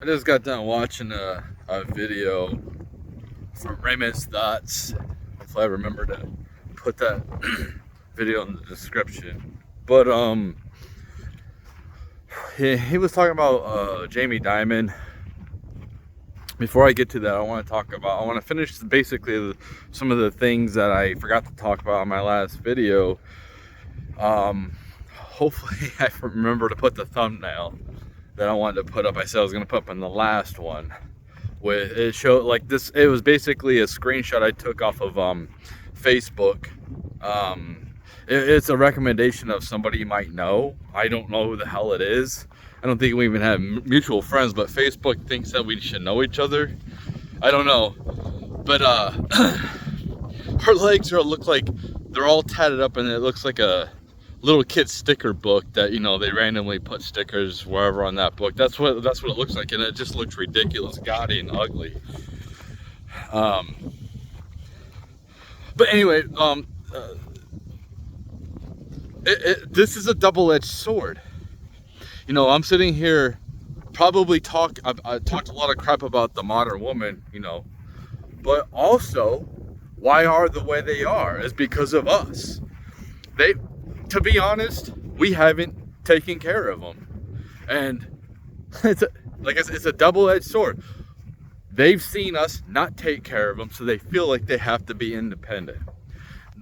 I just got done watching a video from Raymond's Thoughts. If I remember to put that video in the description. But he was talking about Jamie Dimon. Before I get to that, I want to finish basically some of the things that I forgot to talk about in my last video. Hopefully I remember to put the thumbnail that I wanted to put up. I said I was going to put up in the last one. With it showed like this. It was basically a screenshot I took off of Facebook. It's a recommendation of somebody you might know. I don't know who the hell it is. I don't think we even have mutual friends, but Facebook thinks that we should know each other. I don't know, but her legs look like they're all tatted up, and it looks like a little kid sticker book that, you know, they randomly put stickers wherever on that book. That's what it looks like, and it just looks ridiculous, gaudy, and ugly. But anyway, this is a double-edged sword. You know, I'm sitting here probably I talked a lot of crap about the modern woman, you know, but also why are the way they are is because of us. To be honest, we haven't taken care of them, and it's a double-edged sword. They've seen us not take care of them, so they feel like they have to be independent.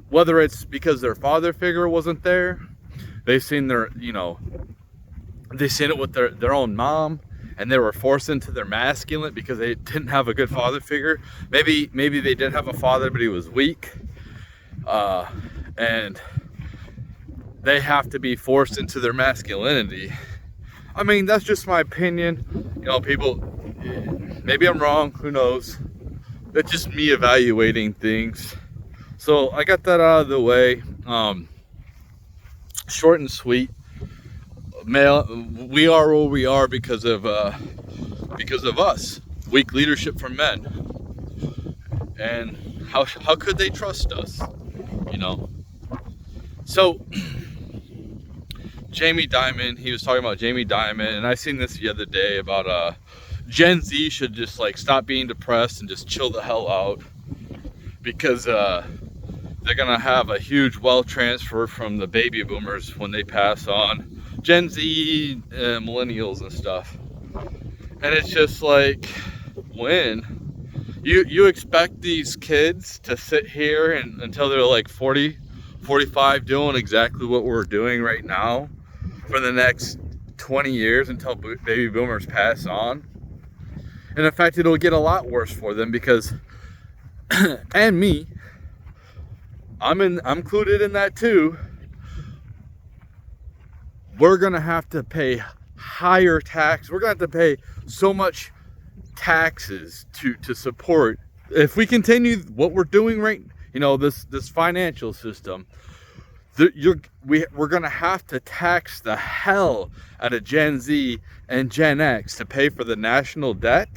Whether it's because their father figure wasn't there, they've seen they seen it with their own mom, and they were forced into their masculine because they didn't have a good father figure. Maybe they did have a father, but he was weak, and they have to be forced into their masculinity. I mean, that's just my opinion. You know, people, maybe I'm wrong, who knows? That's just me evaluating things. So I got that out of the way. Short and sweet. We are where we are because of us. Weak leadership from men. And how could they trust us? You know? So Jamie Dimon, he was talking about Jamie Dimon, and I seen this the other day about Gen Z should just like stop being depressed and just chill the hell out, because they're gonna have a huge wealth transfer from the baby boomers when they pass on. Gen Z, millennials and stuff. And it's just like, when you expect these kids to sit here until they're like 40, 45 doing exactly what we're doing right now for the next 20 years until baby boomers pass on. And in fact, it'll get a lot worse for them because and me, I'm included in that too. We're gonna have to pay higher tax. We're gonna have to pay so much taxes to support, if we continue what we're doing right, you know, this financial system. We're gonna have to tax the hell out of Gen Z and Gen X to pay for the national debt,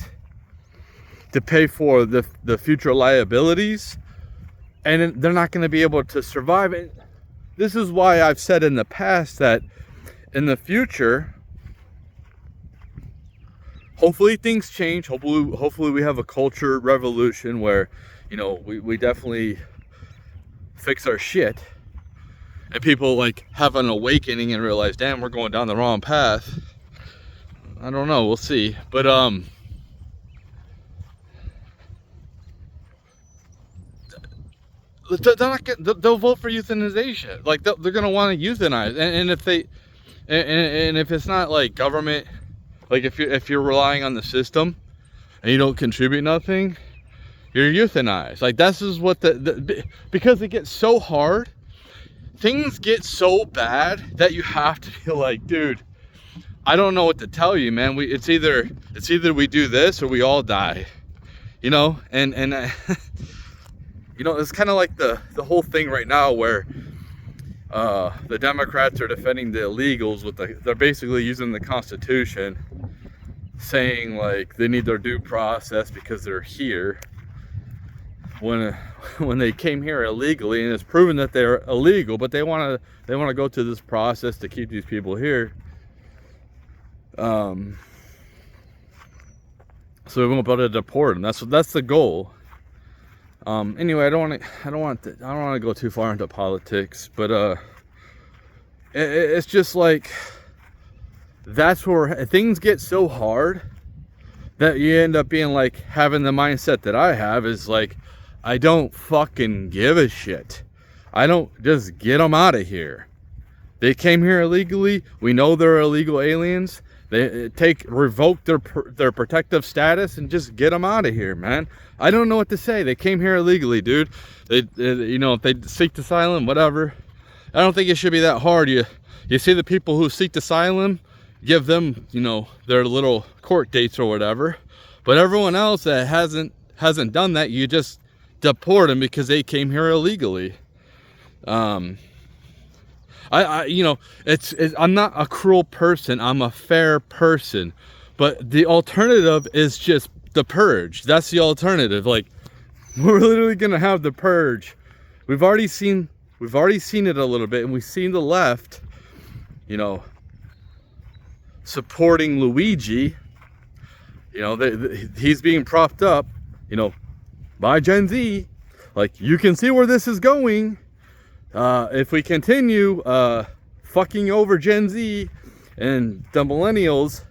to pay for the future liabilities, and they're not going to be able to survive. And this is why I've said in the past that in the future, hopefully things change. Hopefully we have a culture revolution where, you know, we definitely fix our shit, and people like have an awakening and realize, damn, we're going down the wrong path. I don't know, we'll see. But they'll vote for euthanization. Like they're gonna want to euthanize, and if they and if it's not like government, like if you're relying on the system and you don't contribute nothing, you're euthanized. Like this is what because it gets so hard, things get so bad that you have to be like, dude, I don't know what to tell you, man. It's either we do this or we all die, you know. And you know, it's kind of like the whole thing right now where the Democrats are defending the illegals they're basically using the Constitution, saying like they need their due process because they're here when they came here illegally, and it's proven that they're illegal, but they want to go through this process to keep these people here. So we won't be able to deport them. That's the goal. Anyway, I don't want to go too far into politics, but it's just like, that's where things get so hard that you end up being like, having the mindset that I have is like, I don't fucking give a shit. I don't, just get them out of here. They came here illegally. We know they're illegal aliens. They revoke their protective status and just get them out of here, man. I don't know what to say. They came here illegally, dude. If they seek asylum, whatever. I don't think it should be that hard. You see the people who seek asylum, give them, their little court dates or whatever. But everyone else that hasn't done that, you just deport them because they came here illegally. I'm not a cruel person. I'm a fair person. But the alternative is just the purge. That's the alternative. Like, we're literally gonna have the purge. We've already seen it a little bit, and we've seen the left, supporting Luigi. He's being propped up, by Gen Z. Like, you can see where this is going. If we continue fucking over Gen Z and the millennials,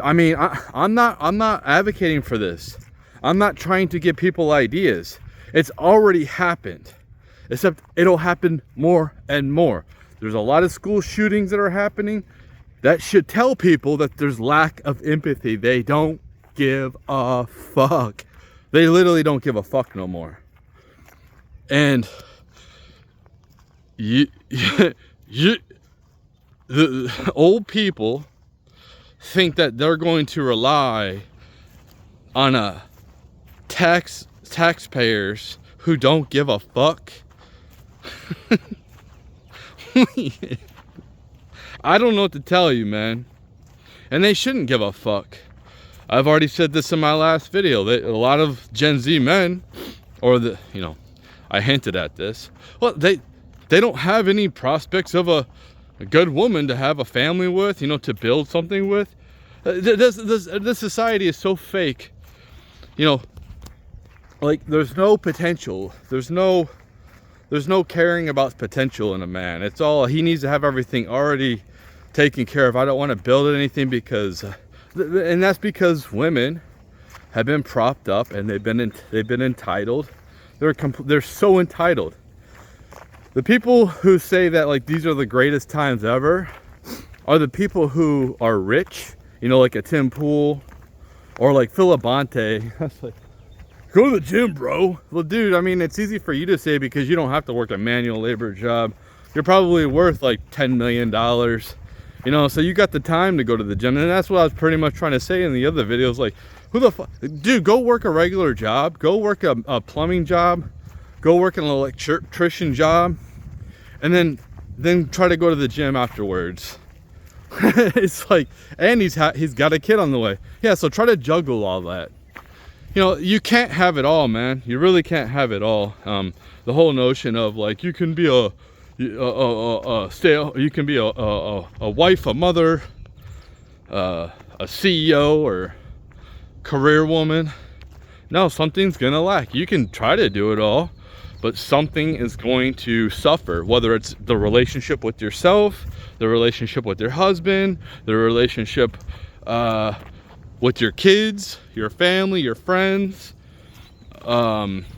I'm not advocating for this. I'm not trying to give people ideas. It's already happened, except it'll happen more and more. There's a lot of school shootings that are happening. That should tell people that there's lack of empathy. They don't give a fuck. They literally don't give a fuck no more. And the old people think that they're going to rely on taxpayers who don't give a fuck. I don't know what to tell you, man. And they shouldn't give a fuck. I've already said this in my last video, that a lot of Gen Z men, or I hinted at this. Well, they don't have any prospects of a good woman to have a family with, to build something with. This society is so fake. Like, there's no potential. There's no caring about potential in a man. It's all, he needs to have everything already taken care of. I don't want to build anything because, and that's because women have been propped up and they've been entitled. They're so entitled. The people who say that, like, these are the greatest times ever are the people who are rich, like a Tim Pool or like Philabonte. That's like, go to the gym, bro. Well, dude, it's easy for you to say because you don't have to work a manual labor job. You're probably worth like $10 million, so you got the time to go to the gym. And that's what I was pretty much trying to say in the other videos. Like, who the fuck, dude, go work a regular job, go work a plumbing job, go work an electrician job, and then try to go to the gym afterwards. It's like, and he's got a kid on the way. Yeah, so try to juggle all that. You can't have it all, man. You really can't have it all. The whole notion of like, you can be you can be a wife, a mother, a CEO, or career woman. No, something's gonna lack. You can try to do it all, but something is going to suffer, whether it's the relationship with yourself, the relationship with your husband, the relationship with your kids, your family, your friends.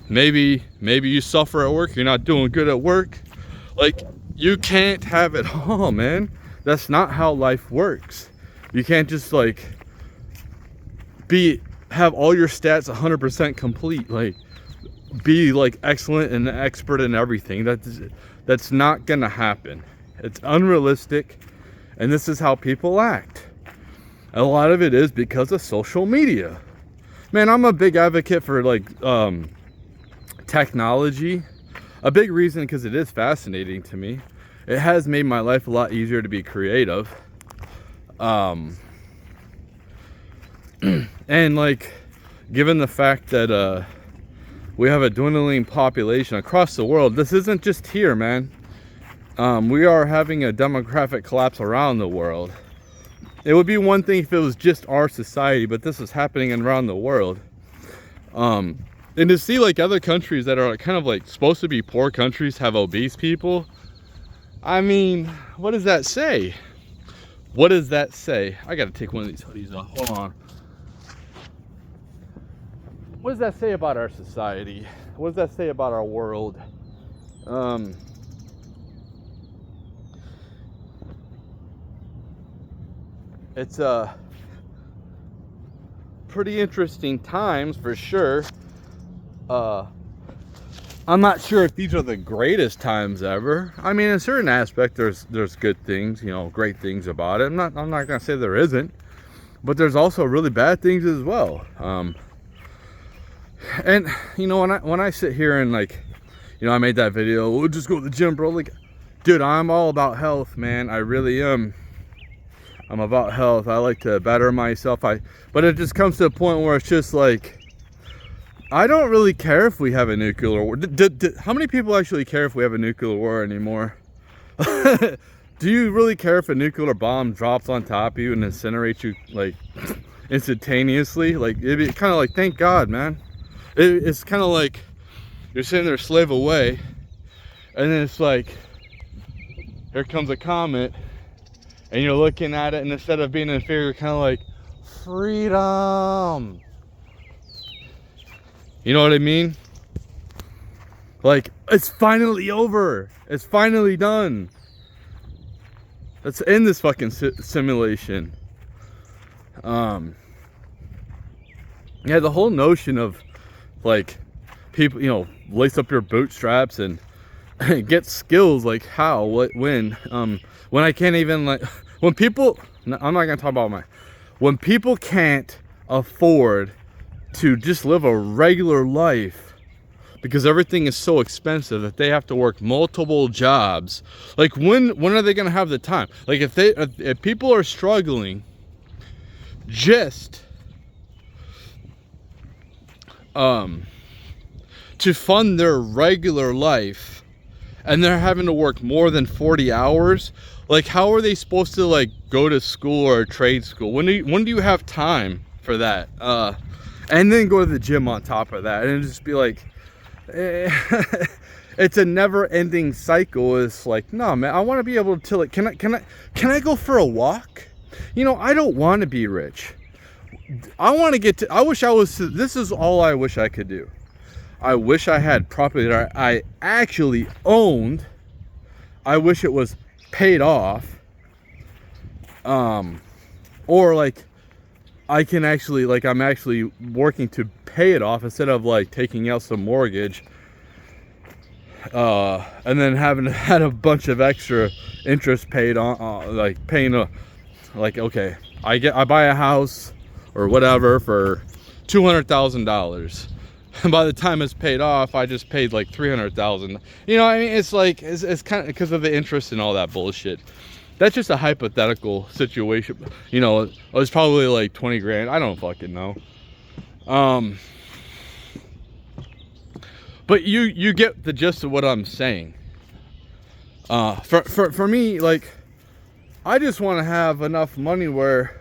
Maybe you suffer at work, you're not doing good at work. Like, you can't have it all, man. That's not how life works. You can't just like have all your stats 100% complete, like be like excellent and expert in everything. That's not gonna happen. It's unrealistic, and this is how people act. A lot of it is because of social media. Man, I'm a big advocate for like technology. A big reason, because it is fascinating to me. It has made my life a lot easier to be creative. And like, given the fact that we have a dwindling population across the world, this isn't just here, man. We are having a demographic collapse around the world. It would be one thing if it was just our society, but this is happening around the world. And to see like other countries that are kind of like supposed to be poor countries have obese people, I mean, what does that say? What does that say? I gotta take one of these hoodies off. Hold on. What does that say about our society? What does that say about our world? It's pretty interesting times for sure. I'm not sure if these are the greatest times ever. I mean, in a certain aspect, there's good things, you know, great things about it. I'm not gonna say there isn't, but there's also really bad things as well. And you know, when I sit here and like, you know, I made that video, we'll just go to the gym, bro. Like, dude, I'm all about health, man. I really am. I'm about health. I like to better myself. But it just comes to a point where it's just like, I don't really care if we have a nuclear war. How many people actually care if we have a nuclear war anymore? Do you really care if a nuclear bomb drops on top of you and incinerates you like instantaneously? Like, it'd be kind of like, thank God, man. It's kind of like you're sitting there slave away, and then it's like, here comes a comet, and you're looking at it, and instead of being in fear, you're kind of like, freedom. You know what I mean? Like, it's finally over. It's finally done. Let's end this fucking simulation. Yeah, the whole notion of like people, you know, lace up your bootstraps and get skills, like how, what, when I can't even, like, when people, I'm not gonna talk about when people can't afford to just live a regular life because everything is so expensive that they have to work multiple jobs. Like, when are they gonna have the time? Like, if people are struggling just to fund their regular life, and they're having to work more than 40 hours, like, how are they supposed to like go to school or trade school? When do you have time for that? And then go to the gym on top of that, and just be like, it's a never-ending cycle. It's like, no, man, I want to be able to, like, can I go for a walk? You know, I don't want to be rich. I want to get to, I wish I was, this is all I wish I could do. I wish I had property that I actually owned. I wish it was paid off. Or like, I can actually, like, I'm actually working to pay it off instead of like taking out some mortgage, and then having had a bunch of extra interest paid on, like paying a, like, okay, I buy a house or whatever for $200,000, and by the time it's paid off, I just paid like $300,000. You know what I mean? It's like, it's kind of because of the interest and all that bullshit. That's just a hypothetical situation. You know, it was probably like 20 grand. I don't fucking know. But you get the gist of what I'm saying. For me, like, I just want to have enough money where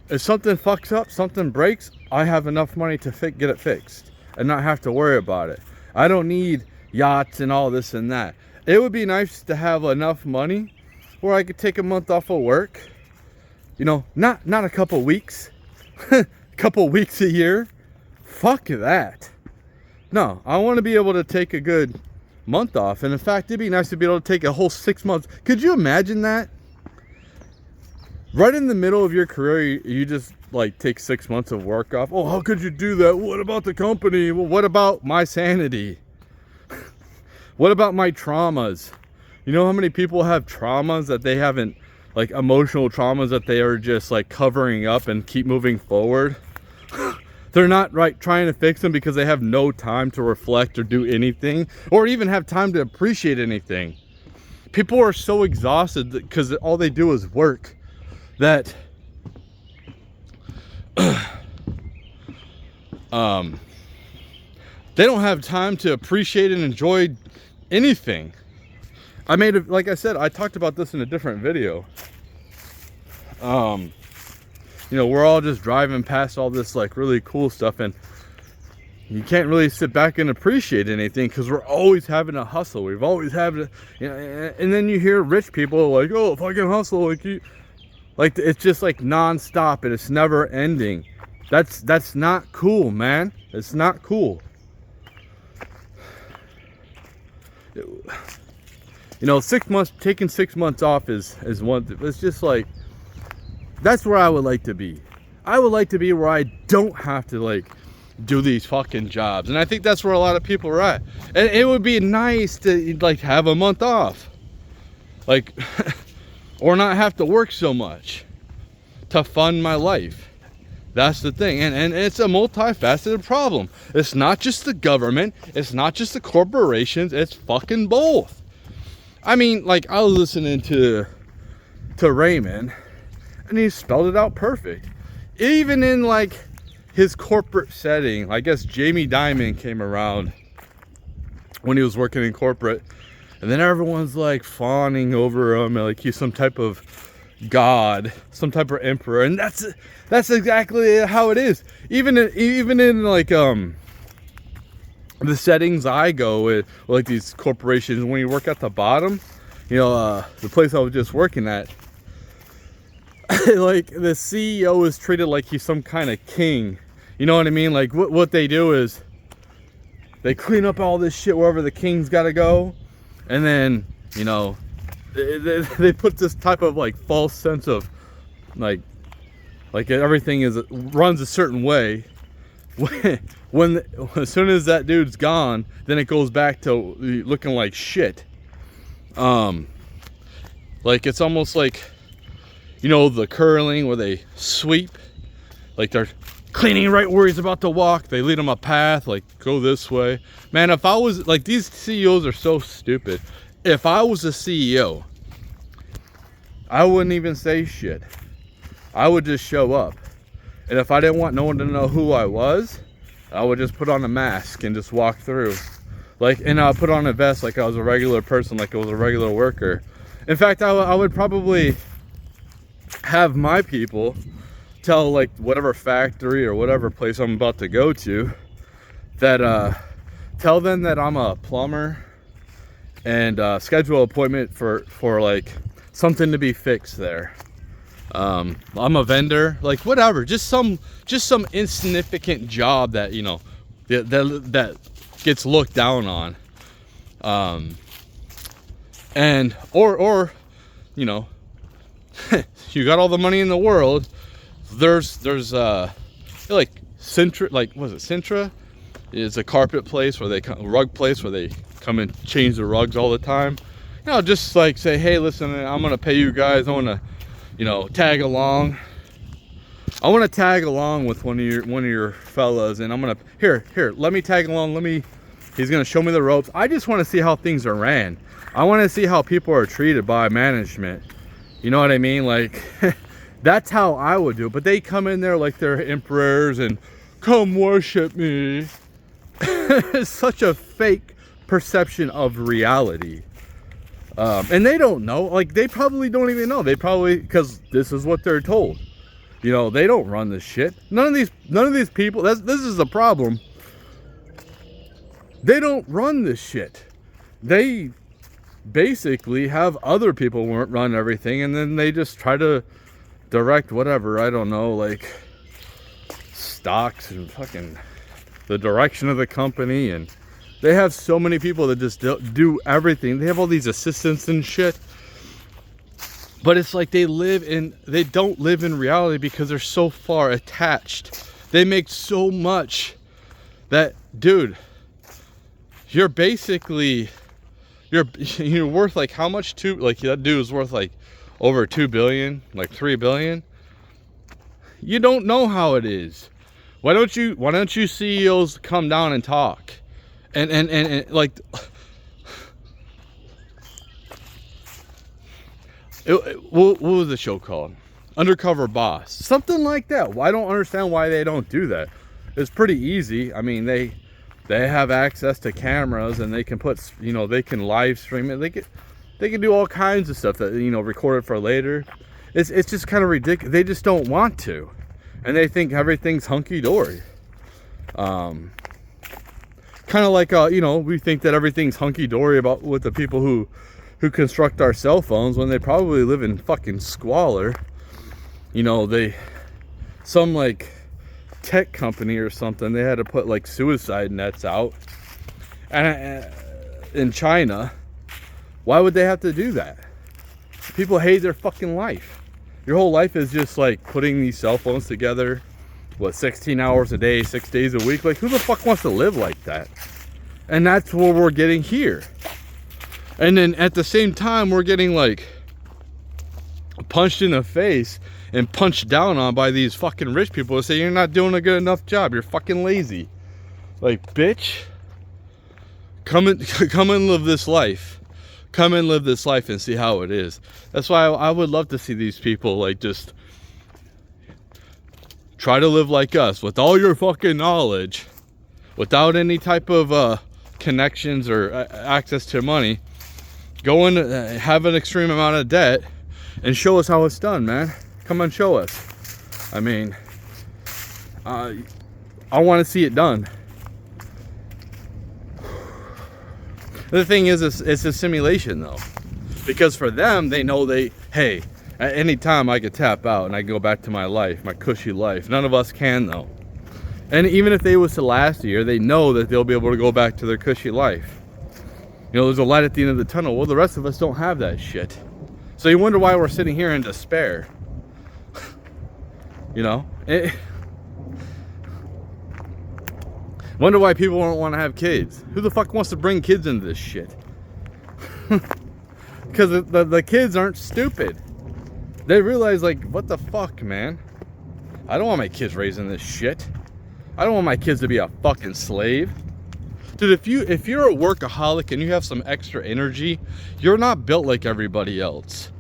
if something fucks up, something breaks, I have enough money to get it fixed and not have to worry about it. I don't need yachts and all this and that. It would be nice to have enough money where I could take a month off of work. You know, not a couple weeks, a couple weeks a year. Fuck that. No, I want to be able to take a good month off. And in fact, it'd be nice to be able to take a whole 6 months. Could you imagine that? Right in the middle of your career, you just like take 6 months of work off. Oh, how could you do that? What about the company? Well, what about my sanity? What about my traumas? You know how many people have traumas that they haven't, like emotional traumas that they are just like covering up and keep moving forward? They're not right trying to fix them because they have no time to reflect or do anything, or even have time to appreciate anything. People are so exhausted because all they do is work that they don't have time to appreciate and enjoy anything. Like I said, I talked about this in a different video. You know, we're all just driving past all this like really cool stuff, and you can't really sit back and appreciate anything because we're always having to hustle. We've always had to, you know, and then you hear rich people like, oh, if I can hustle, like it's just like non-stop and it's never ending. That's not cool, man. It's not cool. You know, 6 months, taking 6 months off is one thing. It's just like, that's where I would like to be. I would like to be where I don't have to like do these fucking jobs, and I think that's where a lot of people are at. And it would be nice to like have a month off, like or not have to work so much to fund my life. That's the thing. And it's a multifaceted problem. It's not just the government, it's not just the corporations, it's fucking both. I mean, like, I was listening to Raymond, and he spelled it out perfect. Even in like his corporate setting, I guess Jamie Dimon came around when he was working in corporate, and then everyone's like fawning over him like he's some type of god, some type of emperor, and that's exactly how it is. Even in like the settings I go with like these corporations, when you work at the bottom, you know, the place I was just working at, like the CEO is treated like he's some kind of king. You know what I mean? Like what they do is they clean up all this shit wherever the king's got to go, and then, you know, they put this type of like false sense of like everything runs a certain way. As soon as that dude's gone, then it goes back to looking like shit. Like it's almost like, you know, the curling where they sweep, like they're cleaning right where he's about to walk. They lead him a path, like go this way. Man, if I was like, these CEOs are so stupid. If I was a CEO, I wouldn't even say shit. I would just show up. And if I didn't want no one to know who I was, I would just put on a mask and just walk through. Like, and I'll put on a vest like I was a regular person, like I was a regular worker. In fact, I would probably have my people tell like whatever factory or whatever place I'm about to go to, that tell them that I'm a plumber, and schedule an appointment for like something to be fixed there. I'm a vendor, like whatever, just some insignificant job that, you know, that gets looked down on. And or you know, you got all the money in the world. There's like Sintra, like, was it Sintra? Is a carpet place where rug place where they come and change the rugs all the time. You know, just like say, hey, listen, I'm gonna pay you guys. I wanna, you know, tag along. I want to tag along with one of your fellas, and I'm gonna here. Let me tag along. He's gonna show me the ropes. I just want to see how things are ran. I want to see how people are treated by management. You know what I mean? Like, that's how I would do it. But they come in there like they're emperors and come worship me. It's such a fake perception of reality. And they don't know. Like, they probably don't even know. They probably, because this is what they're told. You know, they don't run this shit. None of these people. This is the problem. They don't run this shit. They basically have other people run everything, and then they just try to direct whatever, I don't know, like stocks and fucking the direction of the company. And they have so many people that just do everything. They have all these assistants and shit, but it's like they don't live in reality because they're so far attached. They make so much that, dude, you're basically you're worth like how much? Like that dude is worth like over 2 billion, like 3 billion. You don't know how it is. Why don't you CEOs come down and talk? And like, what was the show called? Undercover Boss, something like that. Well, I don't understand why they don't do that. It's pretty easy. I mean, they have access to cameras, and they can put, you know, they can live stream it. They can do all kinds of stuff that, you know, record it for later. it's just kind of ridiculous. They just don't want to, and they think everything's hunky-dory. Kind of like you know, we think that everything's hunky-dory about with the people who construct our cell phones, when they probably live in fucking squalor. You know, some like tech company or something, they had to put like suicide nets out, and in China. Why would they have to do that? People hate their fucking life. Your whole life is just like putting these cell phones together, what, 16 hours a day, 6 days a week? Like, who the fuck wants to live like that? And that's what we're getting here. And then at the same time, we're getting like punched in the face and punched down on by these fucking rich people who say you're not doing a good enough job, you're fucking lazy. Like, bitch, come and live this life. Come and live this life and see how it is. That's why I would love to see these people like just try to live like us with all your fucking knowledge, without any type of connections or access to money. Go and have an extreme amount of debt and show us how it's done, man. Come and show us. I mean, I want to see it done. The thing is, it's a simulation though, because for them, they know hey, at any time I could tap out and I can go back to my life, my cushy life. None of us can though. And even if they was to last a year, they know that they'll be able to go back to their cushy life. You know, there's a light at the end of the tunnel. Well, the rest of us don't have that shit. So you wonder why we're sitting here in despair. You know? Wonder why people don't want to have kids. Who the fuck wants to bring kids into this shit? Because the kids aren't stupid. They realize, like, what the fuck, man? I don't want my kids raising this shit. I don't want my kids to be a fucking slave. Dude, if you're a workaholic and you have some extra energy, you're not built like everybody else.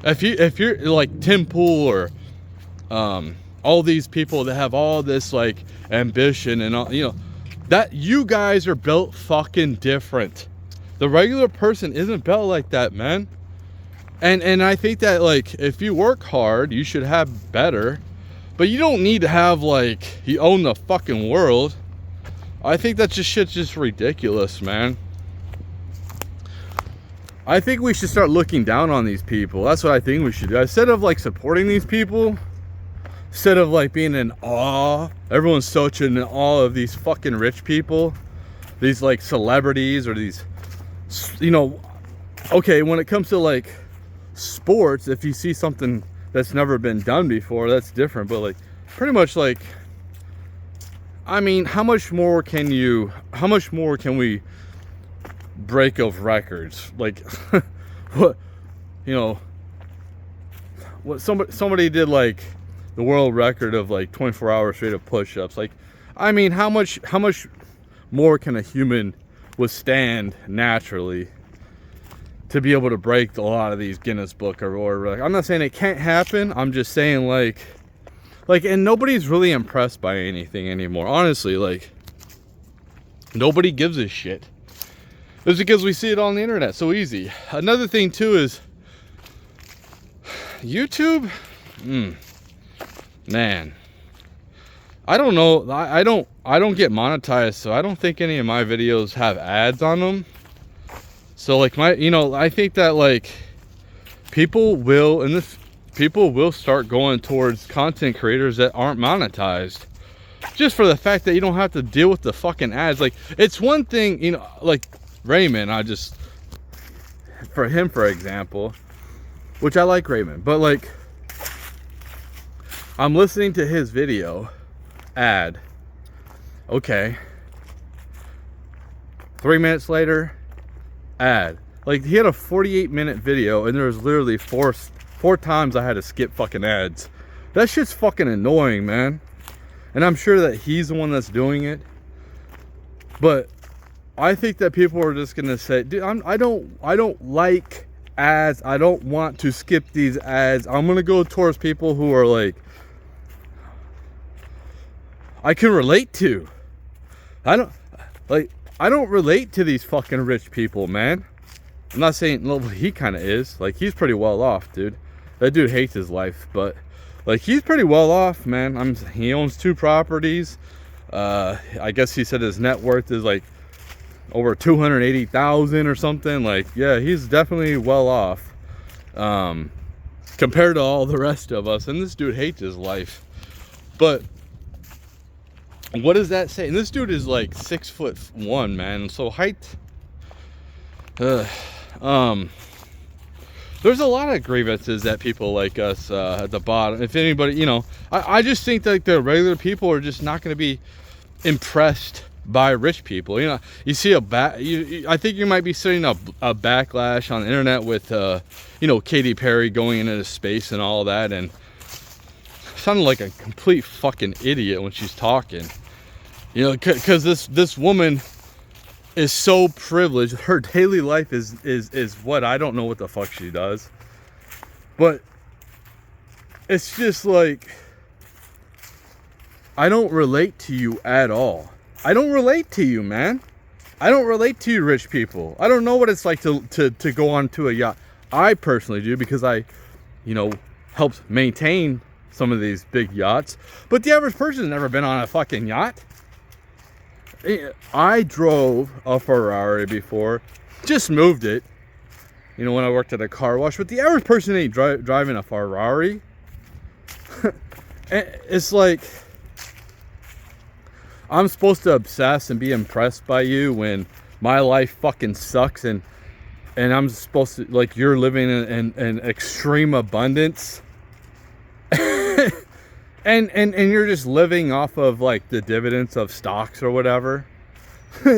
If you're like Tim Pool or all these people that have all this like ambition and all, you know, that you guys are built fucking different. The regular person isn't built like that, man. And I think that, like, if you work hard, you should have better, but you don't need to have like you own the fucking world. I think that shit's just ridiculous, man. I think we should start looking down on these people. That's what I think we should do. Instead of like supporting these people, instead of like being in awe, everyone's such in awe of these fucking rich people, these like celebrities or these, you know, okay, when it comes to like sports, if you see something that's never been done before, that's different. But like pretty much like, I mean, how much more can we break of records? Like what, you know, what somebody did like the world record of like 24 hours straight of push-ups. Like, I mean, how much more can a human withstand naturally to be able to break a lot of these Guinness Book or I'm not saying it can't happen. I'm just saying like, and nobody's really impressed by anything anymore. Honestly, like, nobody gives a shit. It's because we see it on the internet so easy. Another thing too is YouTube. Man, I don't know. I don't get monetized, so I don't think any of my videos have ads on them. So like I think that like people will start going towards content creators that aren't monetized, just for the fact that you don't have to deal with the fucking ads. Like, it's one thing, you know, like Raymond, for him, for example, which I like Raymond, but like, I'm listening to his video, ad, okay, 3 minutes later, ad. Like, he had a 48-minute video and there was literally four times I had to skip fucking ads. That shit's fucking annoying, man. And I'm sure that he's the one that's doing it, but I think that people are just gonna say, dude, I don't like ads. I don't want to skip these ads. I'm gonna go towards people who are like, I can relate to. I don't relate to these fucking rich people, man. I'm not saying, no, he kind of is. Like, he's pretty well off, dude. That dude hates his life, but like he's pretty well off, man. He owns 2 properties. I guess he said his net worth is like over 280,000 or something. Like, yeah, he's definitely well off compared to all the rest of us. And this dude hates his life. But what does that say? And this dude is like 6'1", man. So height. There's a lot of grievances that people like us at the bottom. If anybody, you know, I just think that the regular people are just not going to be impressed by rich people. You know, you see I think you might be seeing a backlash on the internet with, you know, Katy Perry going into space and all that, and sounding like a complete fucking idiot when she's talking. You know, because this woman is so privileged. Her daily life is what, I don't know what the fuck she does, but it's just like, I don't relate to you at all. I don't relate to you, man. I don't relate to you rich people. I don't know what it's like to go onto a yacht. I personally do, because I, you know, helped maintain some of these big yachts, but the average person's never been on a fucking yacht. I drove a Ferrari before, just moved it, you know, when I worked at a car wash, but the average person ain't driving a Ferrari. It's like, I'm supposed to obsess and be impressed by you when my life fucking sucks, and I'm supposed to, like, you're living in extreme abundance. And you're just living off of like the dividends of stocks or whatever,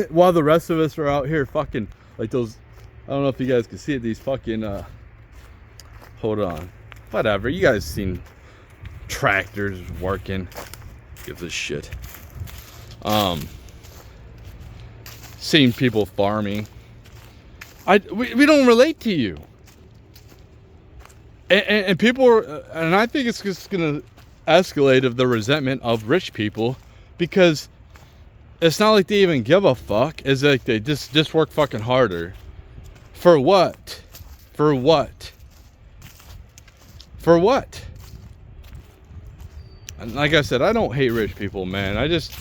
while the rest of us are out here fucking like those. I don't know if you guys can see it. These fucking hold on, whatever. You guys seen tractors working? Gives a shit. Seeing people farming. We don't relate to you. And people are, and I think it's just gonna escalate of the resentment of rich people, because it's not like they even give a fuck. It's like they just work fucking harder. For what? For what? For what? And like I said, I don't hate rich people, man. I just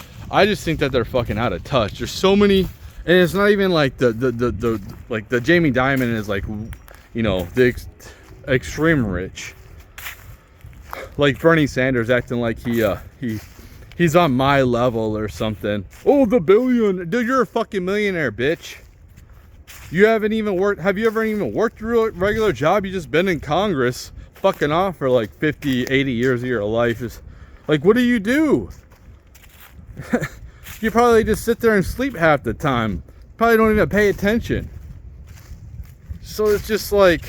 think that they're fucking out of touch. There's so many, and it's not even like the like the Jamie Dimon is like, you know, the extreme rich. Like Bernie Sanders acting like he's on my level or something. Oh, the billion. Dude, you're a fucking millionaire, bitch. You haven't even worked. Have you ever even worked a regular job? You just been in Congress fucking off for like 50, 80 years of your life. Just like, what do? You probably just sit there and sleep half the time. Probably don't even pay attention. So it's just like,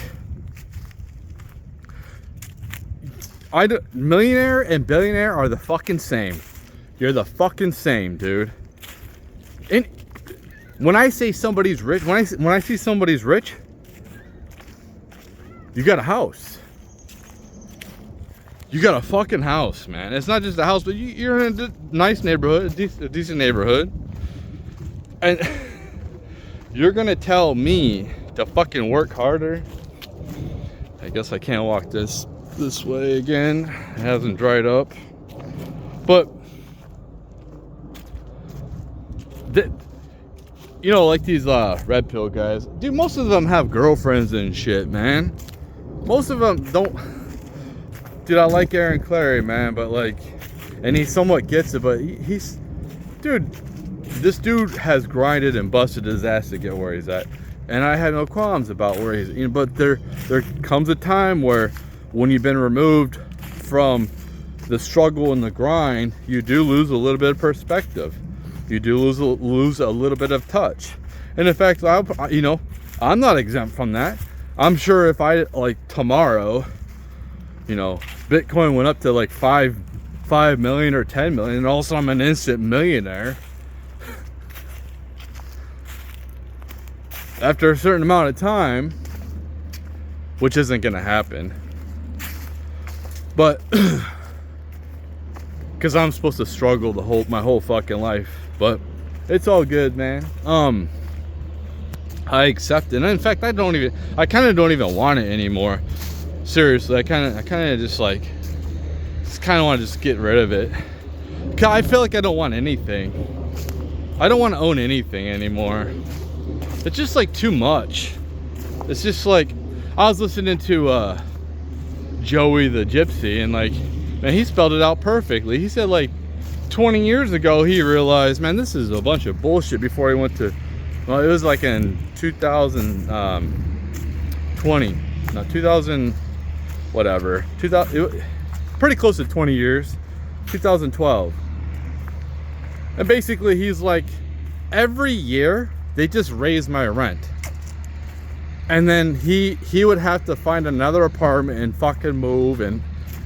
millionaire and billionaire are the fucking same. You're the fucking same, dude. And when I say somebody's rich, when I see somebody's rich, you got a house. You got a fucking house, man. It's not just a house, but you're in a nice neighborhood, a decent neighborhood, and you're gonna tell me to fucking work harder? I guess I can't walk this way again. It hasn't dried up, but you know, like these red pill guys, dude, most of them have girlfriends and shit, man. Most of them don't. Dude, I like Aaron Clary, man, but like, and he somewhat gets it, but he's, dude, this dude has grinded and busted his ass to get where he's at, and I had no qualms about where he's, you know, but there comes a time where, when you've been removed from the struggle and the grind, you do lose a little bit of perspective. You do lose a little bit of touch. And in fact, you know, I'm not exempt from that. I'm sure if I, like, tomorrow, you know, Bitcoin went up to like 5 million or 10 million, and all of a sudden I'm an instant millionaire. After a certain amount of time, which isn't gonna happen. But because I'm supposed to struggle my whole fucking life, but it's all good, man. I accept it. And in fact, I kind of don't even want it anymore. Seriously, I kind of just like, kind of want to just get rid of it. 'Cause I feel like I don't want anything. I don't want to own anything anymore. It's just like too much. It's just like, I was listening to Joey the Gypsy, and like, man, he spelled it out perfectly. He said like 20 years ago he realized, man, this is a bunch of bullshit, before he went to, well, it was like in 2020, no, 2000 whatever, 2000, pretty close to 20 years, 2012. And basically he's like, every year they just raise my rent, and then he would have to find another apartment and fucking move. And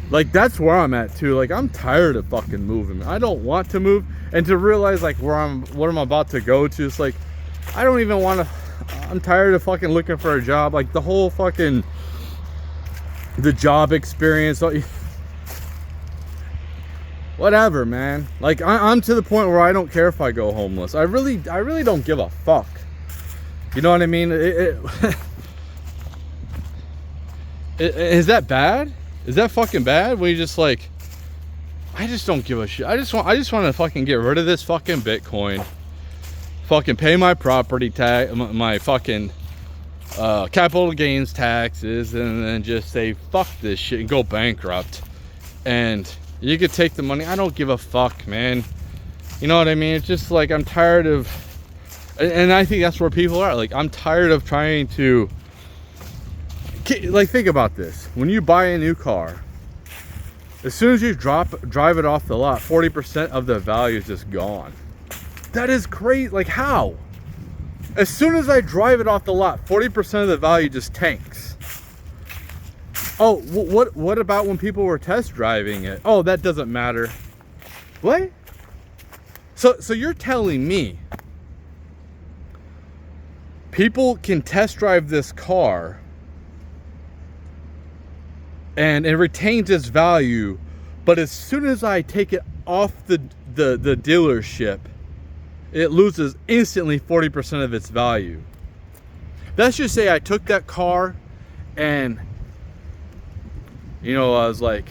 like, that's where I'm at too. Like, I'm tired of fucking moving. I don't want to move, and to realize like what I'm about to go to, it's like, I don't even want to. I'm tired of fucking looking for a job. Like, the whole fucking, the job experience, whatever, man. Like, I'm to the point where I don't care if I go homeless. I really don't give a fuck. You know what I mean? Is that bad? Is that fucking bad? When you just like, I just don't give a shit. I just want to fucking get rid of this fucking Bitcoin. Fucking pay my property tax, my fucking capital gains taxes, and then just say fuck this shit and go bankrupt. And you could take the money. I don't give a fuck, man. You know what I mean? It's just like, I'm tired of, and I think that's where people are. Like, I'm tired of trying to, like, think about this. When you buy a new car, as soon as you drive it off the lot, 40% of the value is just gone. That is crazy. Like, how? As soon as I drive it off the lot, 40% of the value just tanks. Oh, what about when people were test driving it? Oh, that doesn't matter. What? So you're telling me people can test drive this car and it retains its value, but as soon as I take it off the dealership, it loses instantly 40% of its value. Let's just say I took that car and, you know, I was like,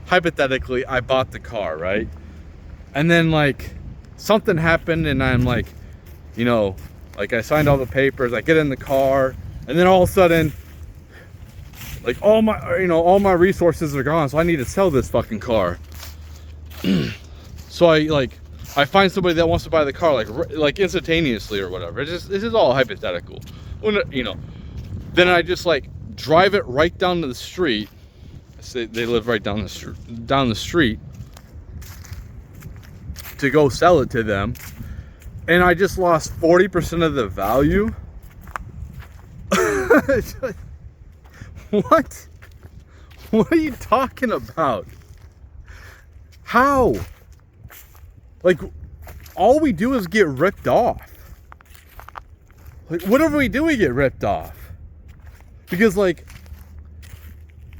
hypothetically, I bought the car, right? And then like something happened, and I'm like, you know, like, I signed all the papers, I get in the car, and then all of a sudden, like, all my resources are gone, so I need to sell this fucking car. So I find somebody that wants to buy the car like instantaneously or whatever. This is all hypothetical. You know, then I just like drive it right down to the street. Say they live right down the street to go sell it to them, and I just lost 40% of the value. What? What are you talking about? How? Like, all we do is get ripped off. Like, whatever we do, we get ripped off. Because, like,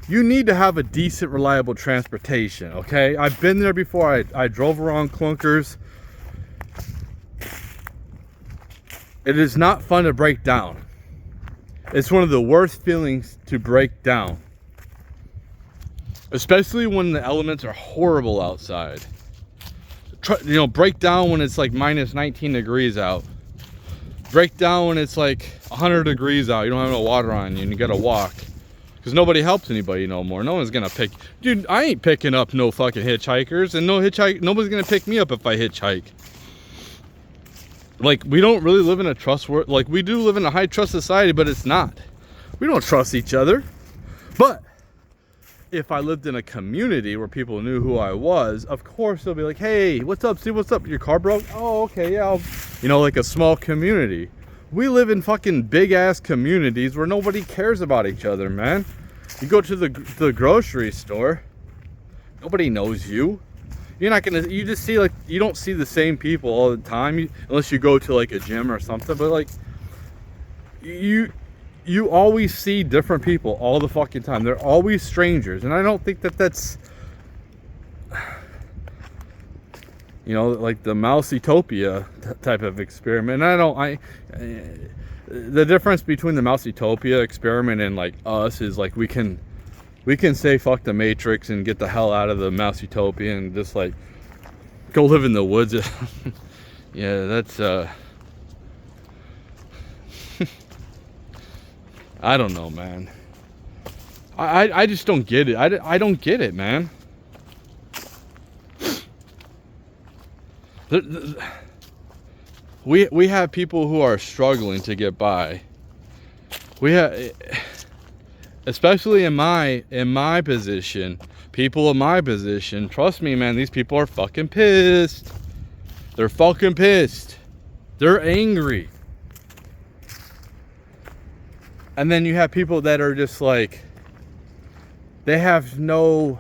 you need to have a decent, reliable transportation, okay? I've been there before. I drove around clunkers. It is not fun to break down. It's one of the worst feelings to break down. Especially when the elements are horrible outside. You know, break down when it's like minus 19 degrees out. Break down when it's like 100 degrees out. You don't have no water on you and you gotta walk. Because nobody helps anybody no more. No one's gonna pick. Dude, I ain't picking up no fucking hitchhikers. And nobody's gonna pick me up if I hitchhike. Like, we don't really live in a trustworthy, like, we do live in a high trust society, but it's not. We don't trust each other. But if I lived in a community where people knew who I was, of course they'll be like, hey, what's up, Steve? What's up? Your car broke? Oh, okay, yeah. You know, like a small community. We live in fucking big ass communities where nobody cares about each other, man. You go to the grocery store, nobody knows you. You're not gonna, you just see, like, you don't see the same people all the time, unless you go to like a gym or something. But like, you always see different people all the fucking time. They're always strangers, and I don't think that's, you know, like the Mouse-utopia type of experiment. The difference between the Mouse-utopia experiment and like us is like we can we can say fuck the Matrix and get the hell out of the mouse utopia and just like go live in the woods. Yeah, that's I don't know, man. I just don't get it. I don't get it, man. We have people who are struggling to get by. We have, especially in my position, people in my position, trust me, man, these people are fucking pissed. They're fucking pissed. They're angry. And then you have people that are just like, they don't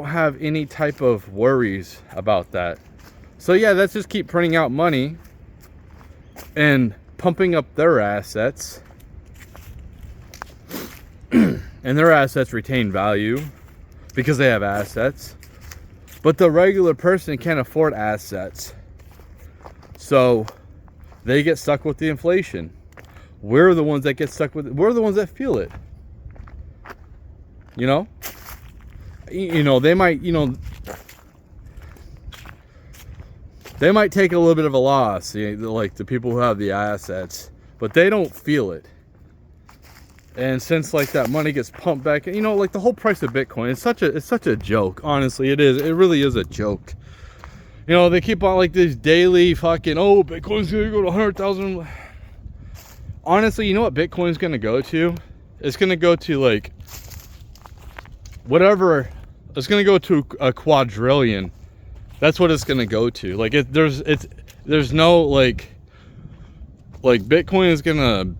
have any type of worries about that. So yeah, let's just keep printing out money and pumping up their assets. And their assets retain value because they have assets. But the regular person can't afford assets. So they get stuck with the inflation. We're the ones that get stuck with it. We're the ones that feel it. You know? You know, they might, you know, they might take a little bit of a loss, you know, like the people who have the assets, but they don't feel it. And since like that money gets pumped back, you know, like the whole price of Bitcoin, it's such a joke. Honestly, it is. It really is a joke. You know, they keep on like this daily fucking, oh, Bitcoin's gonna go to 100,000. Honestly, you know what Bitcoin's gonna go to? It's gonna go to like whatever. It's gonna go to a quadrillion. That's what it's gonna go to. Like there's no like Bitcoin is gonna.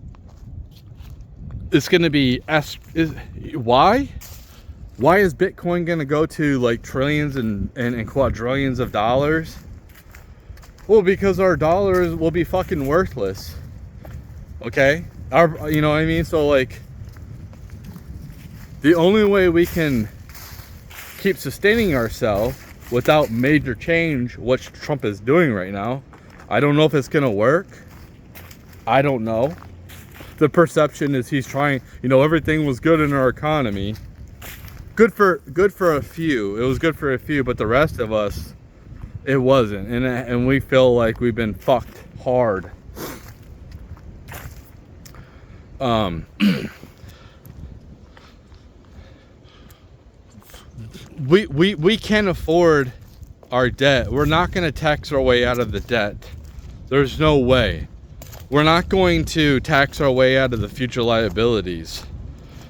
It's gonna be why is Bitcoin gonna go to like trillions and quadrillions of dollars? Well, because our dollars will be fucking worthless. Okay, you know what I mean? So like, the only way we can keep sustaining ourselves without major change, what Trump is doing right now, I don't know if it's gonna work. I don't know. The perception is he's trying, you know, everything was good in our economy. Good for a few. It was good for a few, but the rest of us, it wasn't. And we feel like we've been fucked hard. We can't afford our debt. We're not going to tax our way out of the debt. There's no way. We're not going to tax our way out of the future liabilities.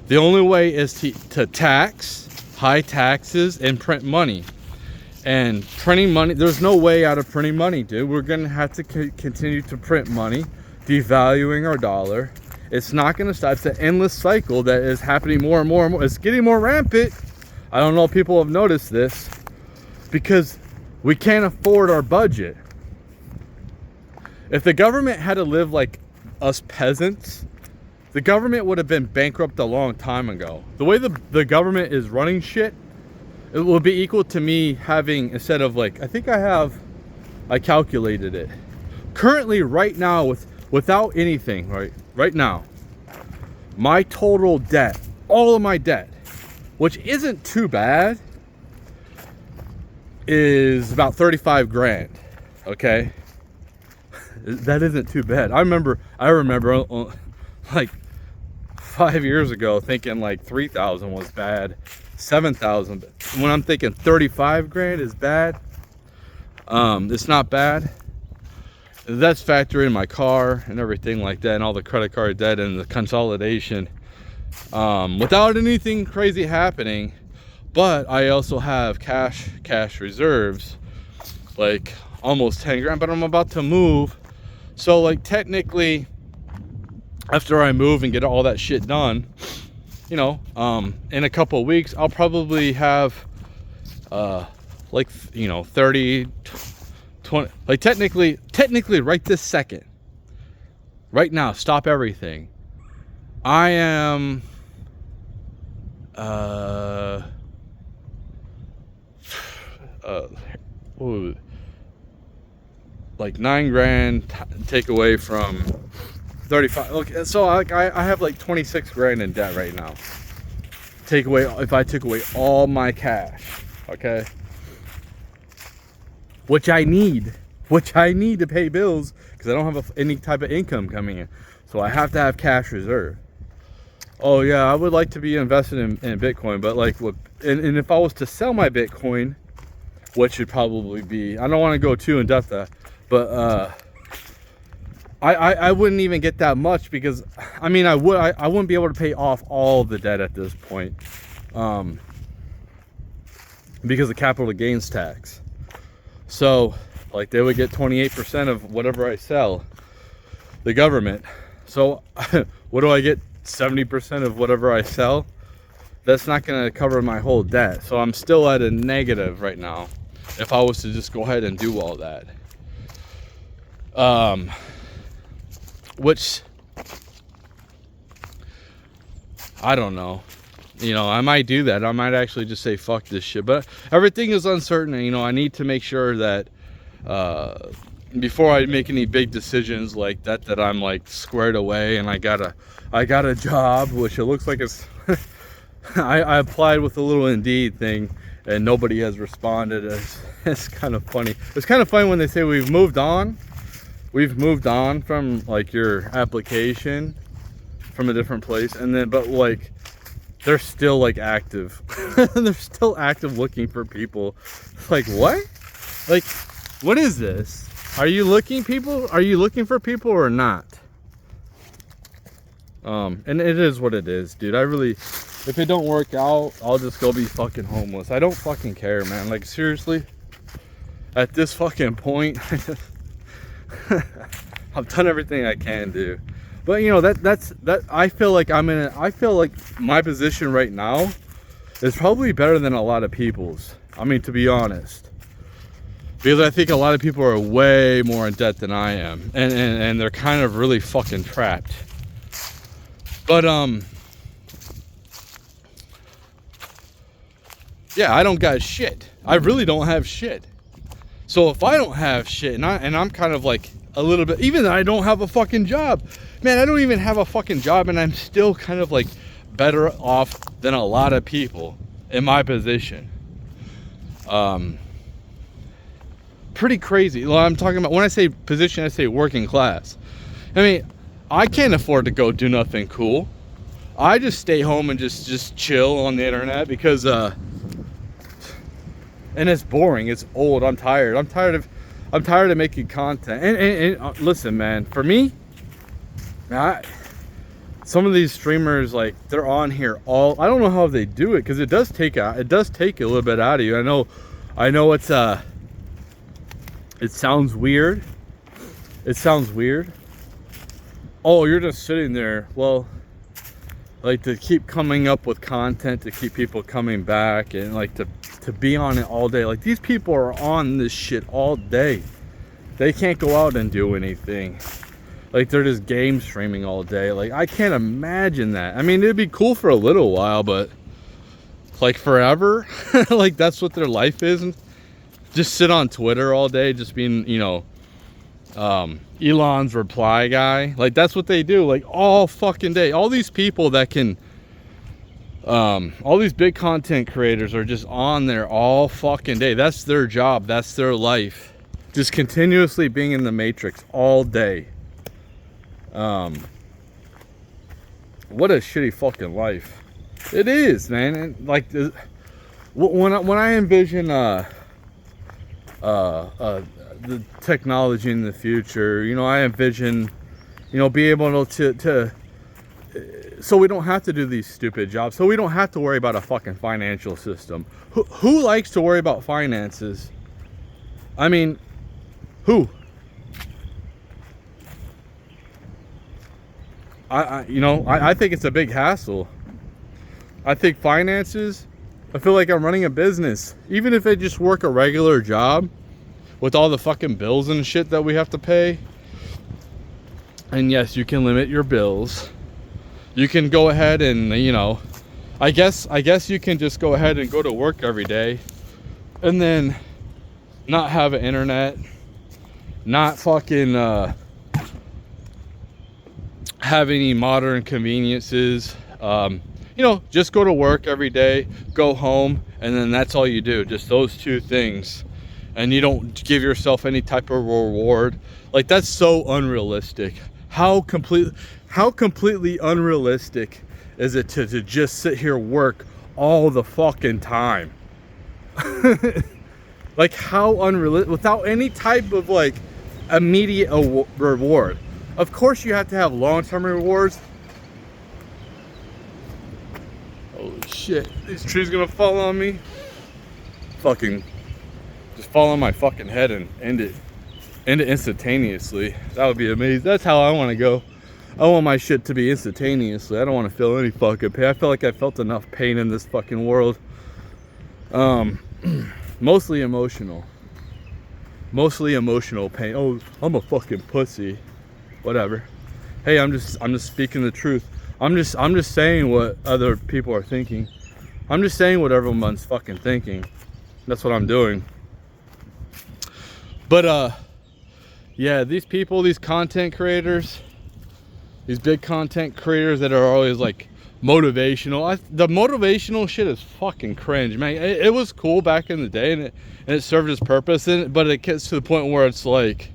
The only way is to tax, high taxes, and print money. And printing money, there's no way out of printing money, dude. We're going to have to continue to print money, devaluing our dollar. It's not going to stop. It's an endless cycle that is happening more and more and more. It's getting more rampant. I don't know if people have noticed this, because we can't afford our budget. If the government had to live like us peasants, the government would have been bankrupt a long time ago. The way the government is running shit, it will be equal to me having, instead of like, I calculated it. Currently, right now, without anything, right now, my total debt, all of my debt, which isn't too bad, is about 35 grand, okay? That isn't too bad. I remember like 5 years ago thinking like 3,000 was bad, 7,000. When I'm thinking 35 grand is bad, it's not bad. That's factoring in my car and everything like that, and all the credit card debt and the consolidation, without anything crazy happening. But I also have cash reserves, like almost 10 grand, but I'm about to move. So like technically, after I move and get all that shit done, you know, in a couple of weeks, I'll probably have, like, you know, 30, 20, like technically right this second, right now, stop everything. I am, like 9 grand take away from 35. Okay, so I have like 26 grand in debt right now. if I took away all my cash, okay, which I need to pay bills because I don't have any type of income coming in, so I have to have cash reserve. Oh yeah, I would like to be invested in Bitcoin, but like and if I was to sell my Bitcoin, which should probably be, I don't want to go too in depth that, but I wouldn't even get that much because I mean I wouldn't be able to pay off all the debt at this point, because of capital gains tax. So like they would get 28% of whatever I sell, the government. So what do I get? 70% of whatever I sell? That's not going to cover my whole debt. So I'm still at a negative right now if I was to just go ahead and do all that. Which I don't know. You know, I might do that. I might actually just say fuck this shit. But everything is uncertain. And, you know, I need to make sure that before I make any big decisions like that, that I'm like squared away and I got a job, which it looks like it's I applied with a little Indeed thing and nobody has responded. It's kind of funny. It's kind of funny when they say we've moved on from like your application from a different place, and then but like they're still like active. They're still active looking for people. Like what? Like what is this? Are you looking for people or not? And it is what it is, dude. If it don't work out, I'll just go be fucking homeless. I don't fucking care, man. Like seriously, at this fucking point, I've done everything I can do. But you know, that's I feel like my position right now is probably better than a lot of people's. I mean, to be honest. Because I think a lot of people are way more in debt than I am. And they're kind of really fucking trapped. But, yeah, I don't got shit. I really don't have shit. So if I don't have shit, and I'm kind of like a little bit, even though I don't have a fucking job. Man, I don't even have a fucking job, and I'm still kind of like better off than a lot of people in my position. Pretty crazy. Well, I'm talking about, when I say position, I say working class. I mean, I can't afford to go do nothing cool. I just stay home and just chill on the internet because and it's boring, it's old, I'm tired of making content. And listen, man, for me, some of these streamers, like, they're on here I don't know how they do it, because it does take a little bit out of you. I know it's it sounds weird. Oh, you're just sitting there. Well, like, to keep coming up with content, to keep people coming back, and like to be on it all day. Like, these people are on this shit all day. They can't go out and do anything. Like, they're just game streaming all day. Like, I can't imagine that. I mean, it'd be cool for a little while, but like forever, like that's what their life is. And just sit on Twitter all day, just being, you know, Elon's reply guy. Like, that's what they do, like, all fucking day. All these people that can, all these big content creators are just on there all fucking day. That's their job. That's their life. Just continuously being in the matrix all day. What a shitty fucking life. It is, man. And like, when I envision, the technology in the future, you know, I envision, you know, be able to so we don't have to do these stupid jobs, so we don't have to worry about a fucking financial system. Who likes to worry about finances? I mean, who? I think it's a big hassle. I think finances, I feel like I'm running a business. Even if I just work a regular job with all the fucking bills and shit that we have to pay. And yes, you can limit your bills. You can go ahead and, you know, I guess you can just go ahead and go to work every day and then not have an internet, not fucking have any modern conveniences, you know, just go to work every day, go home, and then that's all you do, just those two things, and you don't give yourself any type of reward. Like, that's so unrealistic. How completely unrealistic is it to just sit here work all the fucking time? Like, how unrealistic, without any type of like immediate reward. Of course you have to have long-term rewards. Holy shit, this tree's gonna fall on me. Fucking just fall on my fucking head and end it instantaneously. That would be amazing. That's how I want to go. I want my shit to be instantaneously. I don't want to feel any fucking pain. I feel like I felt enough pain in this fucking world. Mostly emotional pain. Oh, I'm a fucking pussy. Whatever. Hey, I'm just speaking the truth. I'm just saying what other people are thinking. I'm just saying what everyone's fucking thinking. That's what I'm doing. But yeah, these people, these content creators, these big content creators that are always like motivational. The motivational shit is fucking cringe, man. It was cool back in the day, and it served its purpose. But it gets to the point where it's like,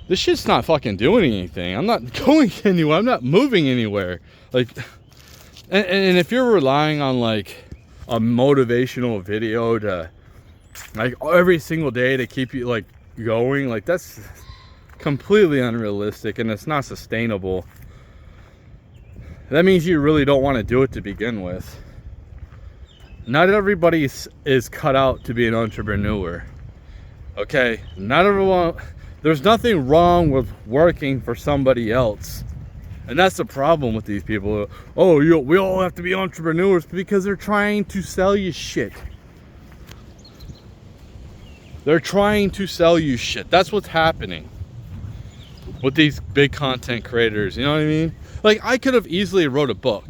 this shit's not fucking doing anything. I'm not going anywhere. I'm not moving anywhere. Like, and if you're relying on like a motivational video to like every single day to keep you like going, like, that's completely unrealistic, and it's not sustainable. That means you really don't want to do it to begin with. Not everybody is cut out to be an entrepreneur. Okay, not everyone. There's nothing wrong with working for somebody else, and that's the problem with these people. Oh, we all have to be entrepreneurs, because they're trying to sell you shit. They're trying to sell you shit. That's what's happening with these big content creators. You know what I mean? Like, I could have easily wrote a book.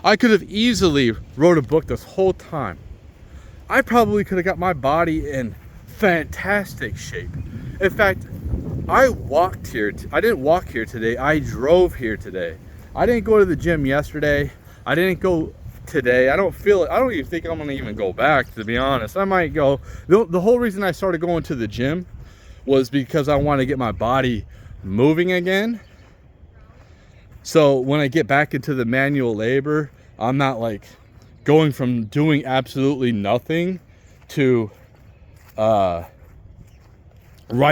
I could have easily wrote a book this whole time. I probably could have got my body in fantastic shape. In fact, I walked here. I didn't walk here today. I drove here today. I didn't go to the gym yesterday. I didn't go today. I don't feel it. I don't even think I'm gonna even go back, to be honest. I might go. The whole reason I started going to the gym was because I want to get my body moving again. So when I get back into the manual labor, I'm not like going from doing absolutely nothing to right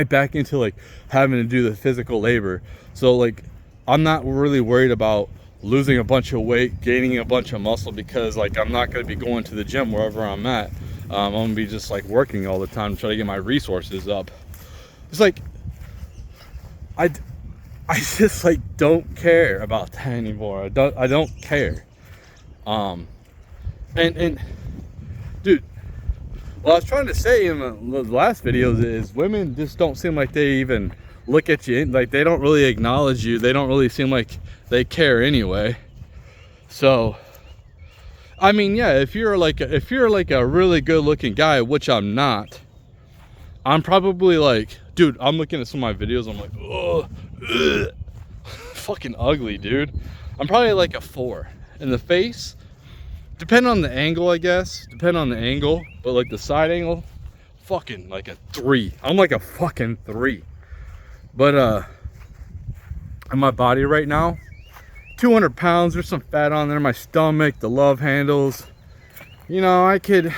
back into like having to do the physical labor. So like, I'm not really worried about losing a bunch of weight, gaining a bunch of muscle, because like, I'm not going to be going to the gym wherever I'm at. I'm going to be just like working all the time, trying to get my resources up. It's like, I just like don't care about that anymore. I don't care. And dude, what I was trying to say in the last videos is, women just don't seem like they even look at you, like they don't really acknowledge you. They don't really seem like they care anyway. So I mean, yeah, if you're like a really good looking guy, which I'm not, I'm probably like, dude, I'm looking at some of my videos, I'm like, oh, fucking ugly, dude. I'm probably like a 4 in the face, depending on the angle, I guess, but like the side angle, fucking like a 3. I'm like a fucking 3. But in my body right now, 200 pounds, there's some fat on there, my stomach, the love handles, you know, I can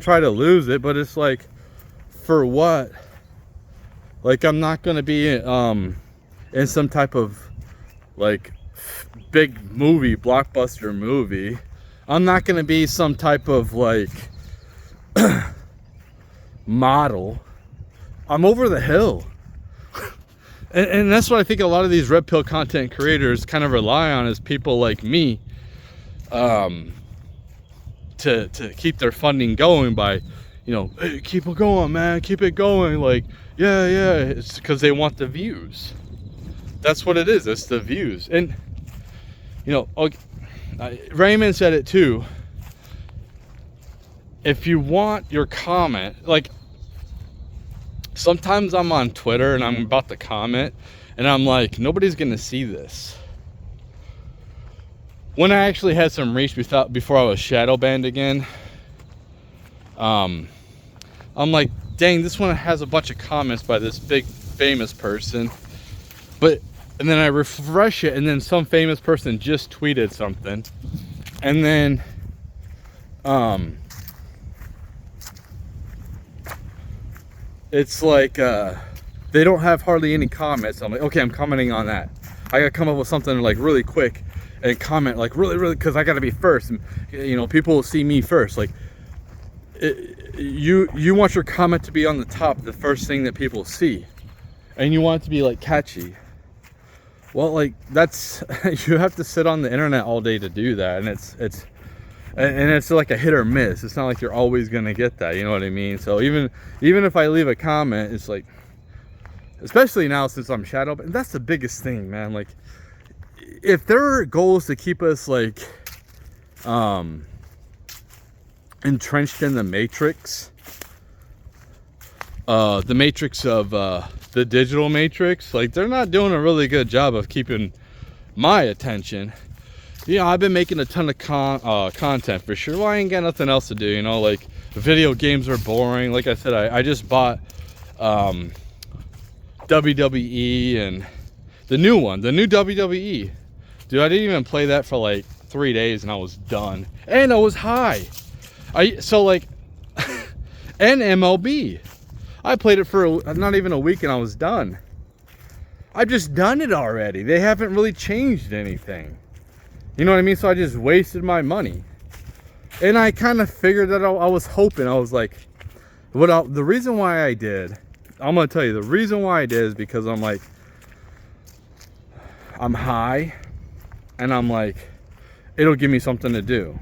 try to lose it, but it's like, for what? Like, I'm not gonna be in some type of like big movie, blockbuster movie. I'm not gonna be some type of like model. I'm over the hill. And that's what I think a lot of these red pill content creators kind of rely on, is people like me to keep their funding going by, you know, hey, keep it going, man, keep it going. Like, yeah, it's because they want the views. That's what it is. It's the views. And, you know, Raymond said it too. If you want your comment, like, sometimes I'm on Twitter and I'm about to comment and I'm like, nobody's gonna see this. when I actually had some reach before I was shadow banned again, I'm like, dang, this one has a bunch of comments by this big famous person, and then I refresh it, and then some famous person just tweeted something, and then it's like they don't have hardly any comments. I'm like, okay, I'm commenting on that. I gotta come up with something like really quick and comment like really, because I gotta be first, and you know, people will see me first. Like you want your comment to be on the top, the first thing that people see, and you want it to be like catchy. Well, like that's you have to sit on the internet all day to do that, and it's like a hit or miss. It's not like you're always gonna get that, you know what I mean? So even if I leave a comment, it's like, especially now since I'm shadow, and that's the biggest thing, man. Like if there are goals to keep us like entrenched in the matrix of the digital matrix, like they're not doing a really good job of keeping my attention. You know, I've been making a ton of content for sure. Well, I ain't got nothing else to do, you know, like video games are boring. Like I said, I just bought WWE and the new WWE. Dude, I didn't even play that for like 3 days and I was done. And I was high. And MLB. I played it for not even a week and I was done. I've just done it already. They haven't really changed anything. You know what I mean? So I just wasted my money. And I kind of figured that I was hoping. I was like, the reason why I did, I'm going to tell you, the reason why I did is because I'm like, I'm high. And I'm like, it'll give me something to do.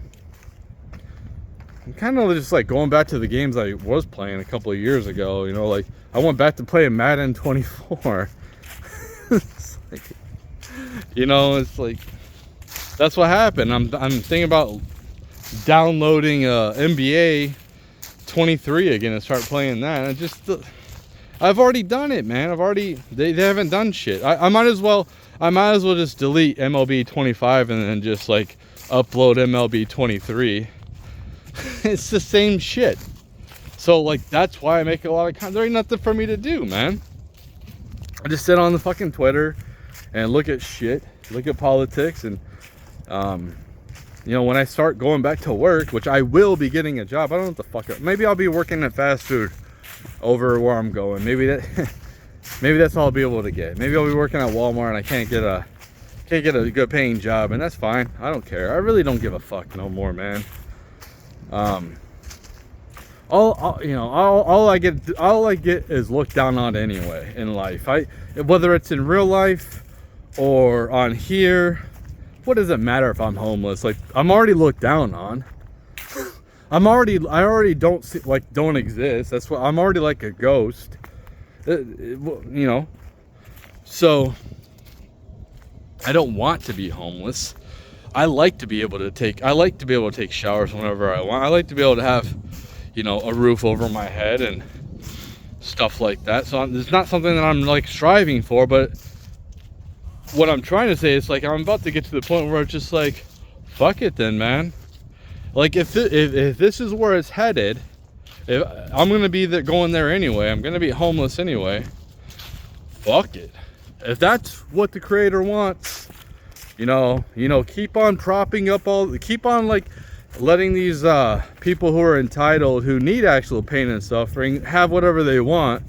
I'm kind of just like going back to the games I was playing a couple of years ago. You know, like I went back to playing Madden 24. It's like, you know, it's like, that's what happened. I'm thinking about downloading NBA 23 again and start playing that. And I've already done it, man. They haven't done shit. I might as well just delete MLB 25 and then just like upload MLB 23. It's the same shit. So like that's why I make a lot of content. There ain't nothing for me to do, man. I just sit on the fucking Twitter and look at shit, look at politics, and you know, when I start going back to work, which I will be getting a job, I don't know what the fuck. Maybe I'll be working at fast food over where I'm going. Maybe that's all I'll be able to get. Maybe I'll be working at Walmart and I can't get a good paying job, and that's fine. I don't care. I really don't give a fuck no more, man. All I get is looked down on anyway in life. Whether it's in real life or on here, what does it matter if I'm homeless? Like I'm already looked down on. I already don't exist. That's what I'm already like a ghost. You know. So I don't want to be homeless. I like to be able to take showers whenever I want. I like to be able to have, you know, a roof over my head and stuff like that. So it's not something that I'm like striving for, but what I'm trying to say is like I'm about to get to the point where it's just like, fuck it then, man. Like if this is where it's headed, if I'm gonna be going there anyway, I'm gonna be homeless anyway. Fuck it. If that's what the creator wants, you know, keep on keep on like letting these people who are entitled, who need actual pain and suffering, have whatever they want,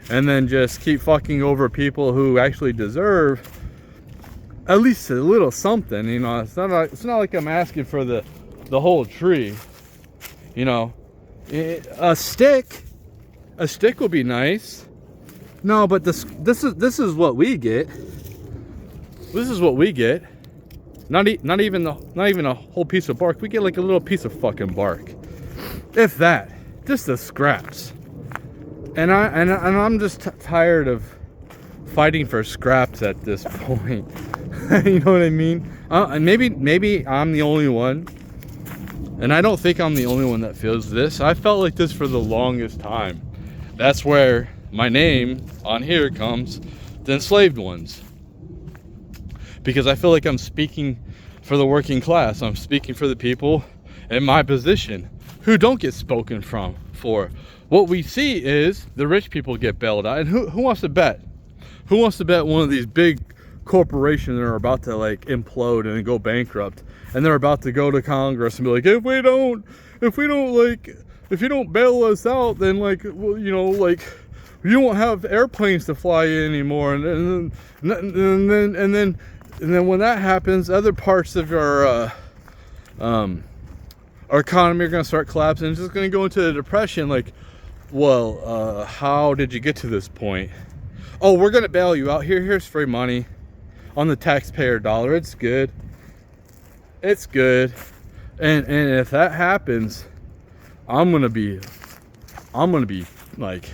and then just keep fucking over people who actually deserve at least a little something. You know, it's not like I'm asking for the whole tree. You know, a stick would be nice. No, but this is what we get. This is what we get. Not even a whole piece of bark. We get like a little piece of fucking bark, if that. Just the scraps. And I'm just tired of fighting for scraps at this point. You know what I mean? And maybe I'm the only one. And I don't think I'm the only one that feels this. I felt like this for the longest time. That's where my name on here comes, the enslaved ones. Because I feel like I'm speaking for the working class. I'm speaking for the people in my position who don't get spoken for. What we see is the rich people get bailed out. And who wants to bet? Who wants to bet one of these big corporations that are about to like implode and go bankrupt, and they're about to go to Congress and be like, if you don't bail us out, then like, well, you know, like, you won't have airplanes to fly in anymore, and then when that happens, other parts of our economy are going to start collapsing. It's just going to go into a depression. Like, well, how did you get to this point? Oh, we're going to bail you out. Here's free money on the taxpayer dollar. It's good. It's good. And if that happens, I'm gonna be like,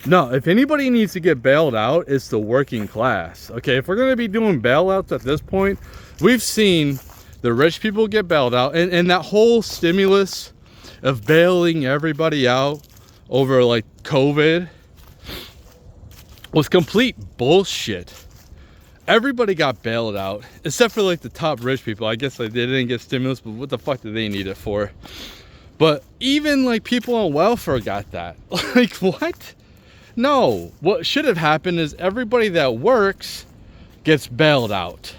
no, if anybody needs to get bailed out, it's the working class. Okay, if we're gonna be doing bailouts at this point, we've seen the rich people get bailed out, and that whole stimulus of bailing everybody out over like COVID was complete bullshit. Everybody got bailed out except for like the top rich people. I guess like they didn't get stimulus, but what the fuck did they need it for? But even like people on welfare got that. Like, what? No, what should have happened is everybody that works gets bailed out.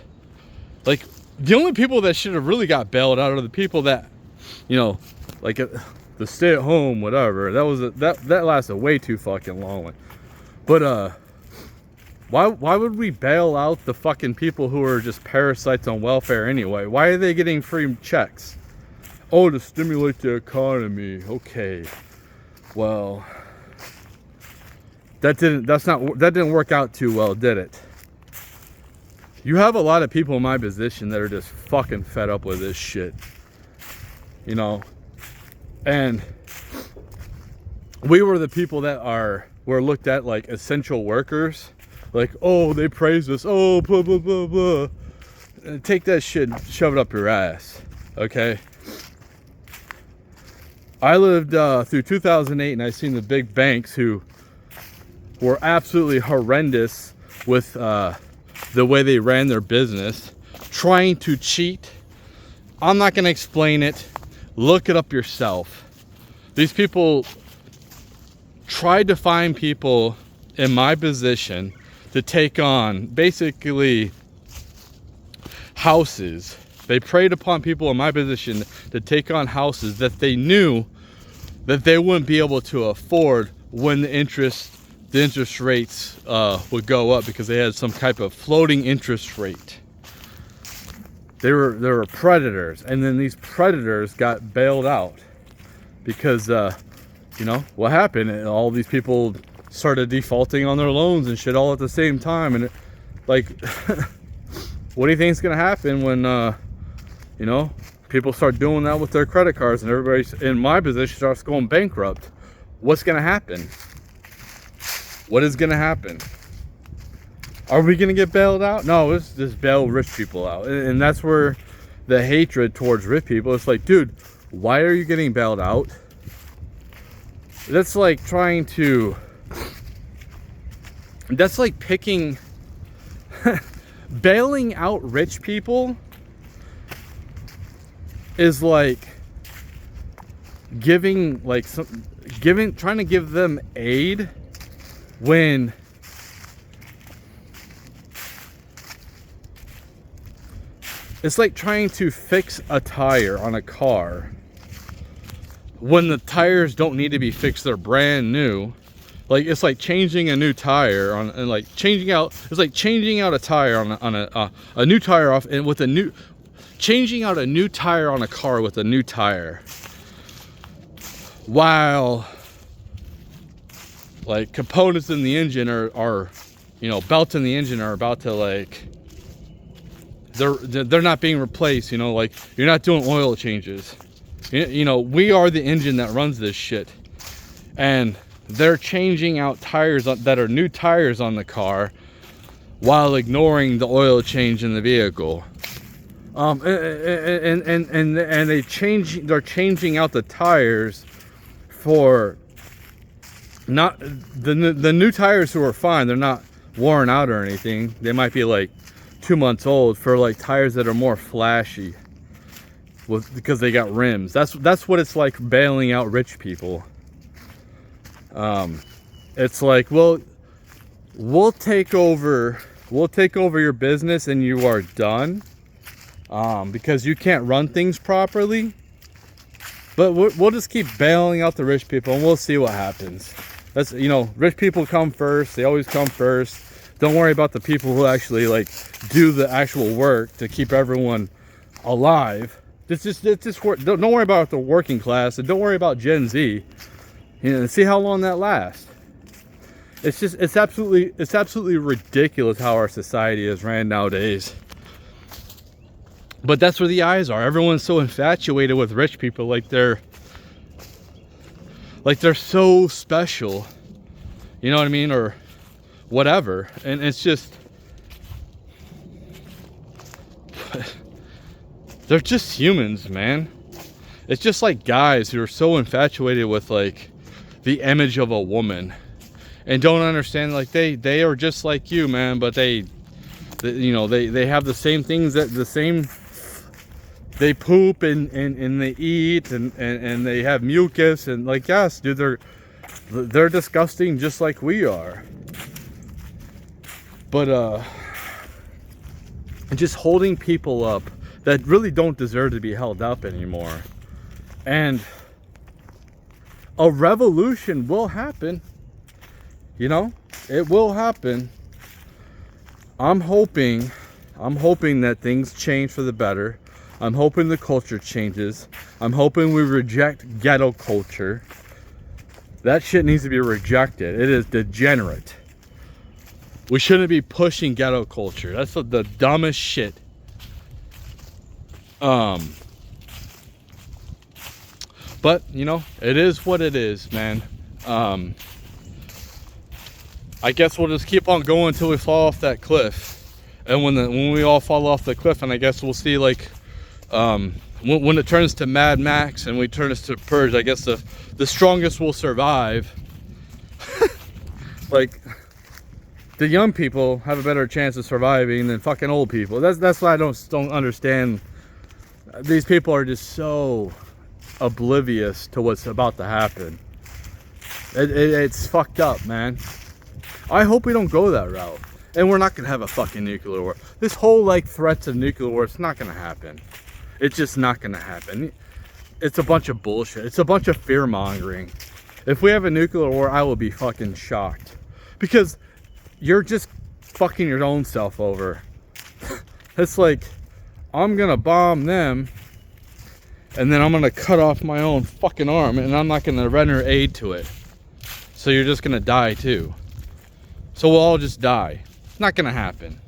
Like, the only people that should have really got bailed out are the people that, you know, like the stay at home, whatever. That lasted way too fucking long. But why would we bail out the fucking people who are just parasites on welfare anyway? Why are they getting free checks? Oh, to stimulate the economy. Okay. Well, that didn't work out too well, did it? You have a lot of people in my position that are just fucking fed up with this shit. You know? And we were the people that were looked at like essential workers. Like, oh, they praise us. Oh, blah, blah, blah, blah. Take that shit and shove it up your ass. Okay? I lived through 2008, and I seen the big banks who were absolutely horrendous with the way they ran their business, trying to cheat. I'm not going to explain it. Look it up yourself. These people tried to find people in my position to take on basically houses. They preyed upon people in my position to take on houses that they knew that they wouldn't be able to afford when the interest rates would go up, because they had some type of floating interest rate. They were predators, and then these predators got bailed out because you know what happened? All these people started defaulting on their loans and shit all at the same time, and like what do you think is gonna happen when you know, people start doing that with their credit cards and everybody in my position starts going bankrupt? What's gonna happen? What is gonna happen? Are we gonna get bailed out? No, let's just bail rich people out. And that's where the hatred towards rich people, it's like, dude, why are you getting bailed out? That's like trying to, that's like picking, bailing out rich people is like giving, like, trying to give them aid when it's like trying to fix a tire on a car when the tires don't need to be fixed. They're brand new. Like, it's like changing a new tire on, and like changing out, it's like changing out a tire on a new tire off, and with a new, changing out a new tire on a car with a new tire, while like components in the engine are you know, belts in the engine are about to, like, they're not being replaced. You know, like, you're not doing oil changes. You know, we are the engine that runs this shit, and they're changing out tires that are new tires on the car while ignoring the oil change in the vehicle. And they're changing out the tires for not the new tires who are fine. They're not worn out or anything. They might be like 2 months old for like tires that are more flashy because they got rims. That's what it's like bailing out rich people. It's like, well, we'll take over your business and you are done, because you can't run things properly. But we'll just keep bailing out the rich people and we'll see what happens. That's, you know, rich people come first. They always come first. Don't worry about the people who actually like do the actual work to keep everyone alive. Just don't worry about the working class, and don't worry about Gen Z. You know, see how long that lasts. It's absolutely ridiculous how our society is ran nowadays. But that's where the eyes are. Everyone's so infatuated with rich people, like they're so special. You know what I mean? Or whatever. And it's just, they're just humans, man. It's just like guys who are so infatuated with like the image of a woman and don't understand, like they are just like you, man, but they you know, they have the same things, that the same, they poop and they eat and they have mucus, and like, yes, dude, they're disgusting just like we are. But just holding people up that really don't deserve to be held up anymore. And a revolution will happen. You know, it will happen. I'm hoping that things change for the better. I'm hoping the culture changes. I'm hoping we reject ghetto culture. That shit needs to be rejected. It is degenerate. We shouldn't be pushing ghetto culture. That's the dumbest shit. But you know, it is what it is, man. I guess we'll just keep on going until we fall off that cliff. And when we all fall off the cliff, and I guess we'll see, like, when it turns to Mad Max and we turn us to Purge, I guess the strongest will survive. Like, the young people have a better chance of surviving than fucking old people. That's why I don't understand. These people are just so oblivious to what's about to happen. It's fucked up, man. I hope we don't go that route. And we're not going to have a fucking nuclear war. This whole, like, threats of nuclear war, it's not going to happen. It's just not going to happen. It's a bunch of bullshit. It's a bunch of fear-mongering. If we have a nuclear war, I will be fucking shocked. Because you're just fucking your own self over. It's like, I'm going to bomb them, and then I'm going to cut off my own fucking arm, and I'm not going to render aid to it. So you're just going to die, too. So we'll all just die. It's not gonna happen.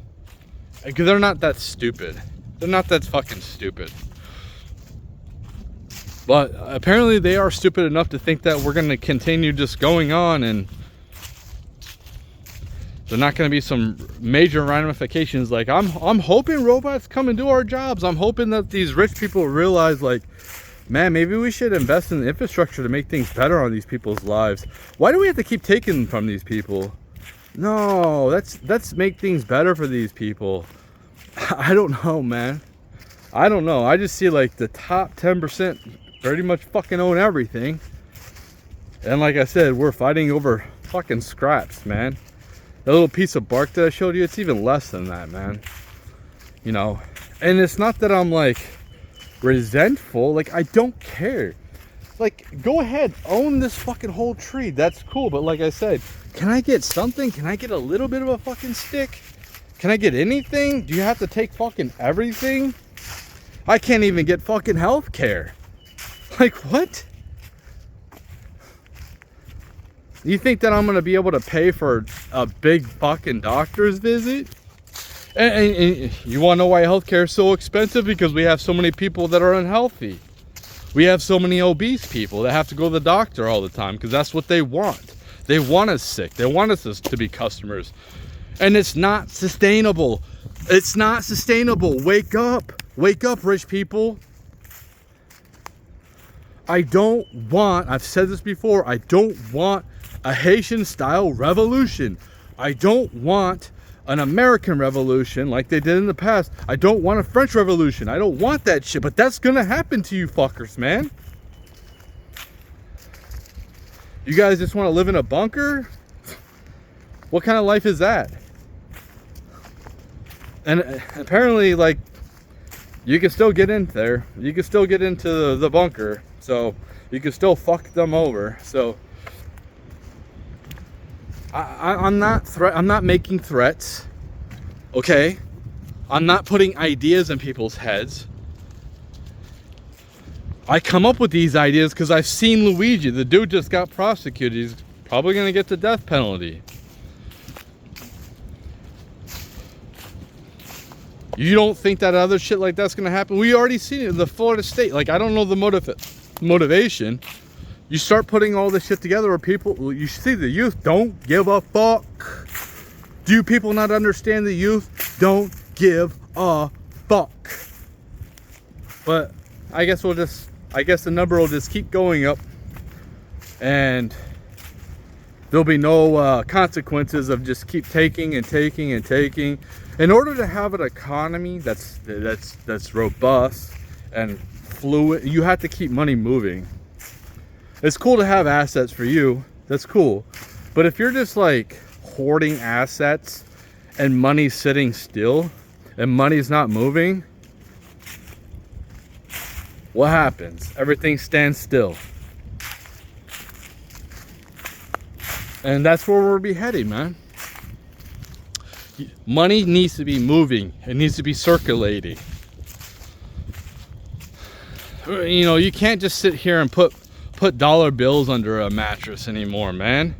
Because they're not that stupid. They're not that fucking stupid. But apparently they are stupid enough to think that we're gonna continue just going on, and there's not gonna be some major ramifications. Like, I'm hoping robots come and do our jobs. I'm hoping that these rich people realize, like, man, maybe we should invest in the infrastructure to make things better on these people's lives. Why do we have to keep taking them from these people? No, let's make things better for these people. I don't know, man. I don't know. I just see, like, the top 10% pretty much fucking own everything. And like I said, we're fighting over fucking scraps, man. That little piece of bark that I showed you, it's even less than that, man. You know, and it's not that I'm, like, resentful. Like, I don't care. Like, go ahead, own this fucking whole tree. That's cool. But like I said, can I get something? Can I get a little bit of a fucking stick? Can I get anything? Do you have to take fucking everything? I can't even get fucking health care. Like, what? You think that I'm going to be able to pay for a big fucking doctor's visit? And you want to know why healthcare is so expensive? Because we have so many people that are unhealthy. We have so many obese people that have to go to the doctor all the time because that's what they want. They want us sick. They want us to be customers. And it's not sustainable. It's not sustainable. Wake up. Wake up, rich people. I've said this before, I don't want a Haitian style revolution. I don't want an American revolution like they did in the past. I don't want a French revolution. I don't want that shit, but that's gonna happen to you fuckers, man. You guys just want to live in a bunker? What kind of life is that? And apparently, like, you can still get in there. You can still get into the bunker. So you can still fuck them over. So I'm not making threats. Okay? I'm not putting ideas in people's heads. I come up with these ideas because I've seen Luigi. The dude just got prosecuted. He's probably going to get the death penalty. You don't think that other shit like that's going to happen? We already seen it in the Florida state. Like, I don't know the motivation. You start putting all this shit together where people, you see the youth don't give a fuck. Do you people not understand the youth don't give a fuck? But I guess the number will just keep going up, and there'll be no consequences of just keep taking and taking and taking. In order to have an economy that's robust and fluid, you have to keep money moving. It's cool to have assets for you. That's cool. But if you're just like hoarding assets and money's sitting still and money's not moving, what happens? Everything stands still. And that's where we'll be heading, man. Money needs to be moving. It needs to be circulating. You know, you can't just sit here and put dollar bills under a mattress anymore, man.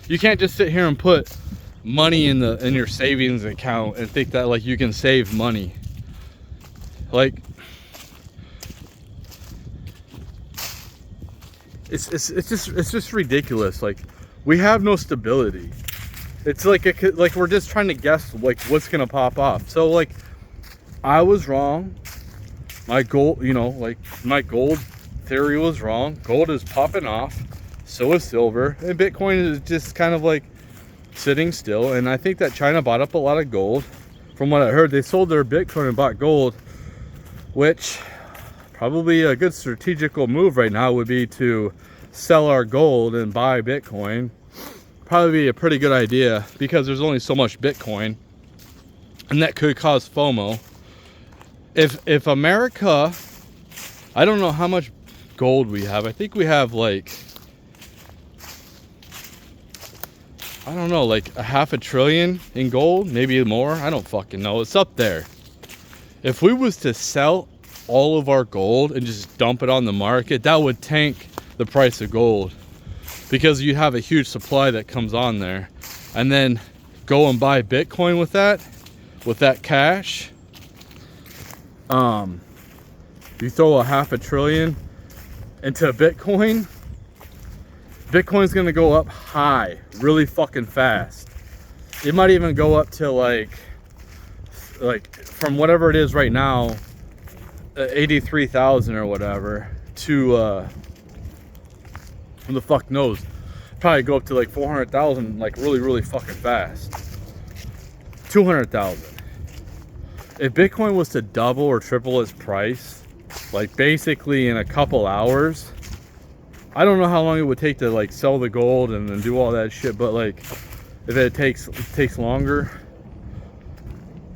You can't just sit here and put money in your savings account and think that like you can save money. Like, it's just ridiculous. Like, we have no stability. It's like we're just trying to guess like what's gonna pop off. So like, I was wrong. My gold, you know, like my gold theory was wrong. Gold is popping off. So is silver, and Bitcoin is just kind of like sitting still. And I think that China bought up a lot of gold. From what I heard, they sold their Bitcoin and bought gold, which probably a good strategical move right now would be to sell our gold and buy Bitcoin. Probably be a pretty good idea because there's only so much Bitcoin, and that could cause FOMO. If America, I don't know how much gold we have. I think we have like, I don't know, like a $500 billion in gold, maybe more. I don't fucking know. It's up there. If we was to sell all of our gold and just dump it on the market, that would tank the price of gold, because you have a huge supply that comes on there, and then go and buy Bitcoin with that cash. You throw a $500 billion into Bitcoin, Bitcoin's gonna go up high really fucking fast. It might even go up to like from whatever it is right now, 83,000 or whatever, to who the fuck knows, probably go up to like 400,000 like really fucking fast. 200,000. If Bitcoin was to double or triple its price, like basically in a couple hours, I don't know how long it would take to like sell the gold and then do all that shit, but like if it takes longer,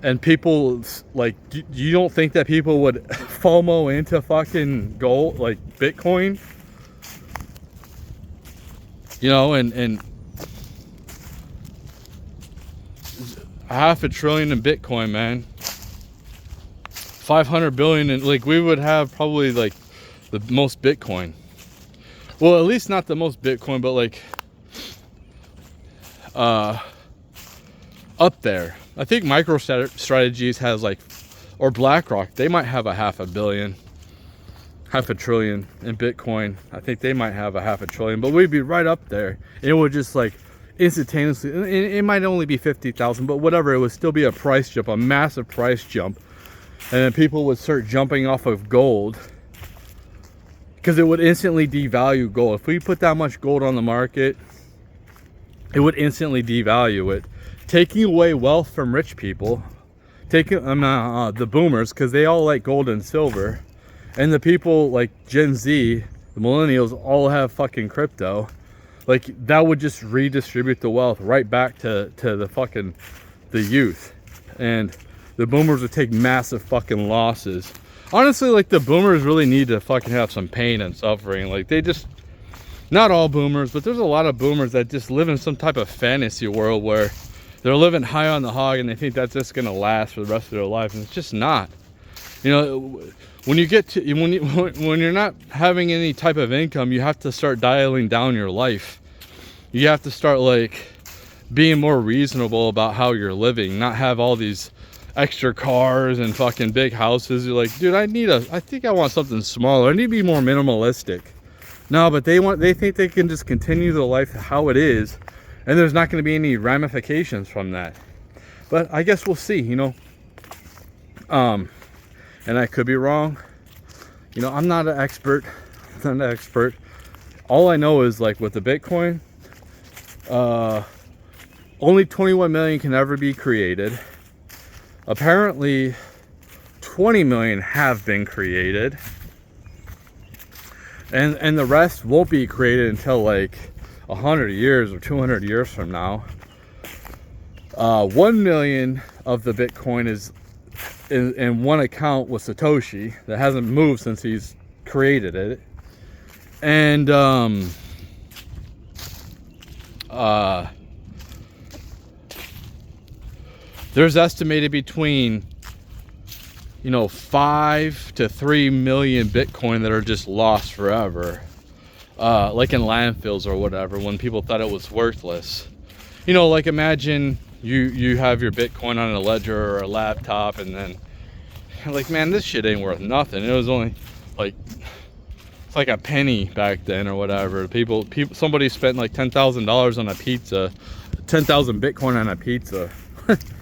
and people like, you don't think that people would FOMO into fucking gold, like Bitcoin? You know, and $500 billion in Bitcoin, man. 500 billion, and like we would have probably like the most Bitcoin. Well, at least not the most Bitcoin, but like up there. I think MicroStrategies has like, or BlackRock, they might have a $500 billion in Bitcoin. I think they might have a $500 billion, but we'd be right up there. It would just like instantaneously, it might only be 50,000, but whatever, it would still be a price jump, a massive price jump. And then people would start jumping off of gold, because it would instantly devalue gold. If we put that much gold on the market, it would instantly devalue it. taking away wealth from rich people, taking the boomers, because they all like gold and silver, and the people like Gen Z, the millennials, all have fucking crypto. Like, that would just redistribute the wealth right back to the youth, and the boomers would take massive fucking losses. Honestly, like, the boomers really need to fucking have some pain and suffering. Like, they just, not all boomers, but there's a lot of boomers that just live in some type of fantasy world where they're living high on the hog and they think that's just gonna last for the rest of their life, and it's just not. You know, when you get to when you're not having any type of income, you have to start dialing down your life. You have to start like being more reasonable about how you're living, not have all these extra cars and fucking big houses. You're like, dude, I think I want something smaller. I need to be more minimalistic. No, but they think they can just continue the life how it is, and there's not going to be any ramifications from that. But I guess we'll see, you know. And I could be wrong. You know, I'm not an expert. I'm not an expert. All I know is, like, with the Bitcoin, only 21 million can ever be created. Apparently 20 million have been created, and the rest won't be created until like 100 years or 200 years from now. 1 million of the Bitcoin is in one account with Satoshi that hasn't moved since he's created it, and there's estimated between, you know, 5 to 3 million Bitcoin that are just lost forever, like in landfills or whatever, when people thought it was worthless. You know, like, imagine you have your Bitcoin on a ledger or a laptop, and then you're like, man, this shit ain't worth nothing. It was only like, it's like a penny back then or whatever. Somebody spent like $10,000 on a pizza, 10,000 Bitcoin on a pizza.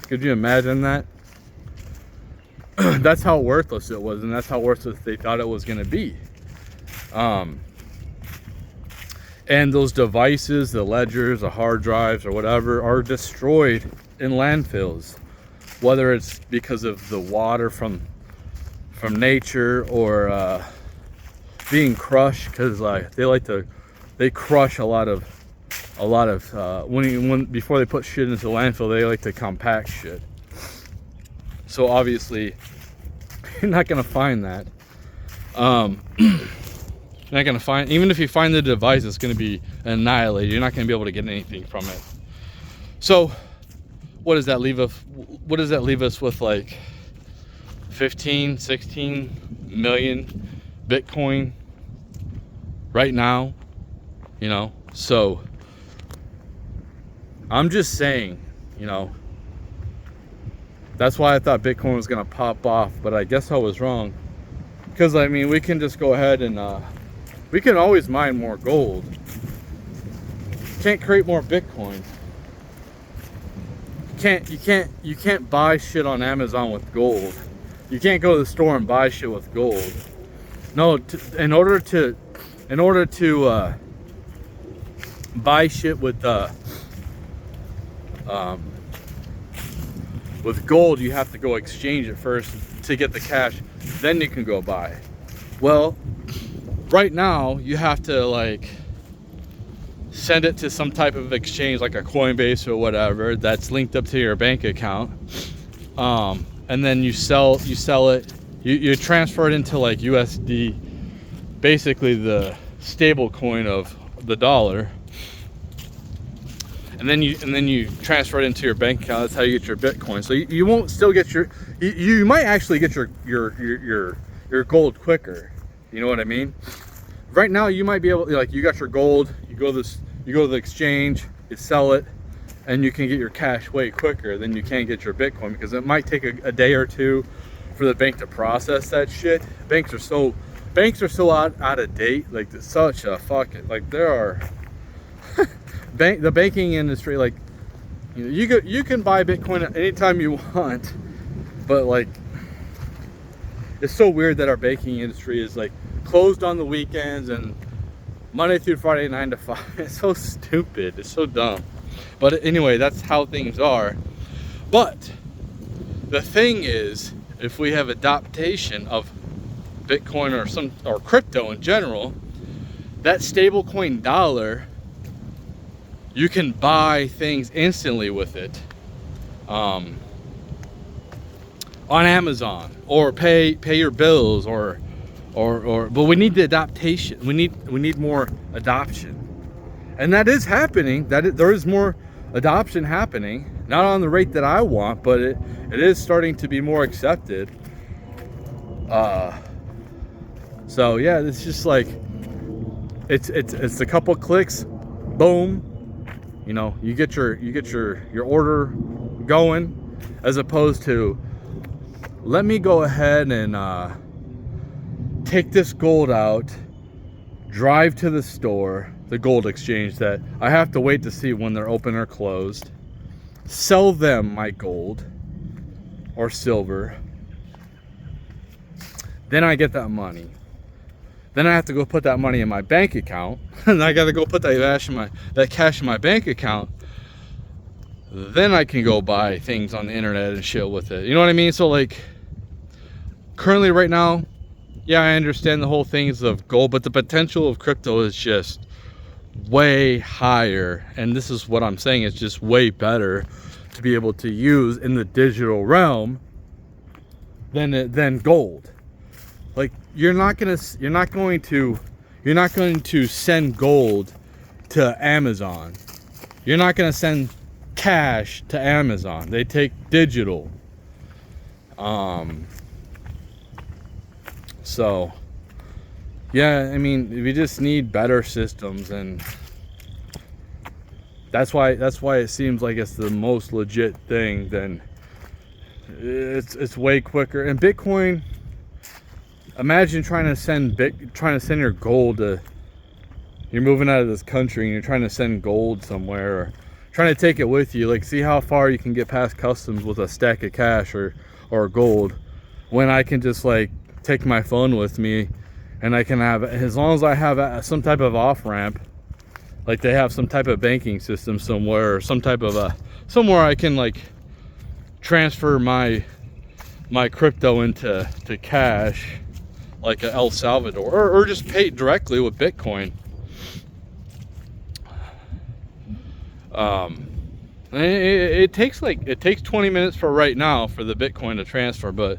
Could you imagine that? That's how worthless it was, and that's how worthless they thought it was going to be. And those devices, the ledgers, the hard drives, or whatever, are destroyed in landfills, whether it's because of the water from nature, or being crushed, because like they crush a lot of before they put shit into the landfill, they like to compact shit. So obviously you're not gonna find that. You're not gonna find, even if you find the device, it's gonna be annihilated. You're not gonna be able to get anything from it. So what does that leave us with? Like 15, 16 million Bitcoin right now, you know? So I'm just saying, you know, that's why I thought Bitcoin was gonna pop off, but I guess I was wrong. Because I mean, we can just go ahead and we can always mine more gold. Can't create more Bitcoin. You can't buy shit on Amazon with gold. You can't go to the store and buy shit with gold. No, in order to buy shit with gold, you have to go exchange it first to get the cash, then you can go buy. Well, right now you have to like send it to some type of exchange, like a Coinbase or whatever, that's linked up to your bank account, and then you sell it, you transfer it into like USD, basically the stable coin of the dollar, and then you transfer it into your bank account. That's how you get your Bitcoin. So you won't still get you might actually get your gold quicker. You know what I mean? Right now you might be able, like, you got your gold, you go to the exchange, you sell it, and you can get your cash way quicker than you can get your Bitcoin, because it might take a day or two for the bank to process that shit. Banks are so out of date. Like, it's such a fucking, like, there are the banking industry, like, you know, you can buy Bitcoin at any time you want, but like, it's so weird that our banking industry is like closed on the weekends and Monday through Friday 9 to 5. It's so stupid. It's so dumb. But anyway, that's how things are. But the thing is, if we have adaptation of Bitcoin or crypto in general, that stablecoin dollar, you can buy things instantly with it on Amazon, or pay your bills, or but we need the adaptation. We need more adoption, and that is happening. There is more adoption happening, not on the rate that I want, but it is starting to be more accepted. So yeah, it's just like it's a couple clicks, boom, you know, you get your order going, as opposed to, let me go ahead and take this gold out, drive to the store, the gold exchange that I have to wait to see when they're open or closed, sell them my gold or silver, then I get that money. Then I have to go put that money in my bank account, and I gotta go put that cash in my bank account. Then I can go buy things on the internet and shit with it. You know what I mean? So like, currently right now, yeah, I understand the whole things of gold, but the potential of crypto is just way higher. And this is what I'm saying, it's just way better to be able to use in the digital realm than gold. Like, you're not going to send gold to Amazon. You're not going to send cash to Amazon. They take digital. So yeah, I mean, we just need better systems, and that's why it seems like it's the most legit thing. Then it's way quicker. And Bitcoin, imagine trying to send your gold to, you're moving out of this country and you're trying to send gold somewhere, or trying to take it with you. Like, see how far you can get past customs with a stack of cash or gold, when I can just like take my phone with me, and I can have, as long as I have some type of off ramp, like they have some type of banking system somewhere, or some type of somewhere I can like transfer my crypto into cash, like El Salvador, or just pay directly with Bitcoin. It takes 20 minutes for right now for the Bitcoin to transfer, but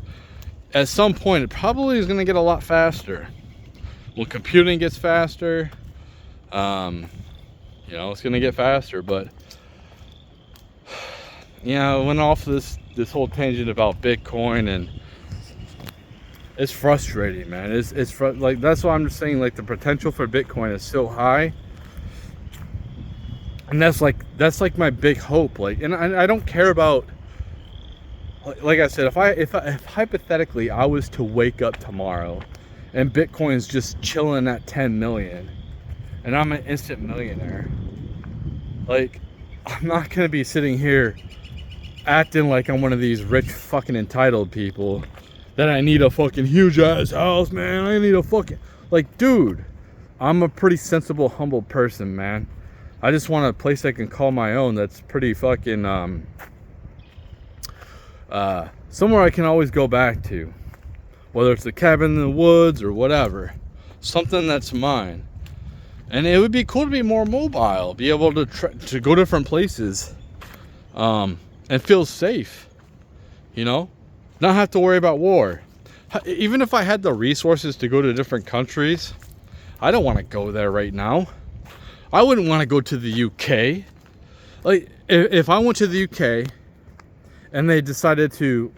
at some point it probably is going to get a lot faster when computing gets faster. You know, it's going to get faster. But yeah, I went off this whole tangent about Bitcoin, and it's frustrating, man. Like, that's why I'm just saying, like, the potential for Bitcoin is so high. And that's like my big hope. Like, and I don't care about, like I said, if hypothetically I was to wake up tomorrow and Bitcoin's just chilling at 10 million and I'm an instant millionaire, like, I'm not gonna be sitting here acting like I'm one of these rich fucking entitled people that I need a fucking huge ass house, man. I need a fucking, like, dude, I'm a pretty sensible, humble person, man. I just want a place I can call my own that's pretty fucking, somewhere I can always go back to. Whether it's a cabin in the woods or whatever. Something that's mine. And it would be cool to be more mobile. Be able to go different places. And feel safe. You know? Not have to worry about war. Even if I had the resources to go to different countries, I don't want to go there right now. I wouldn't want to go to the UK. Like, if I went to the UK and they decided to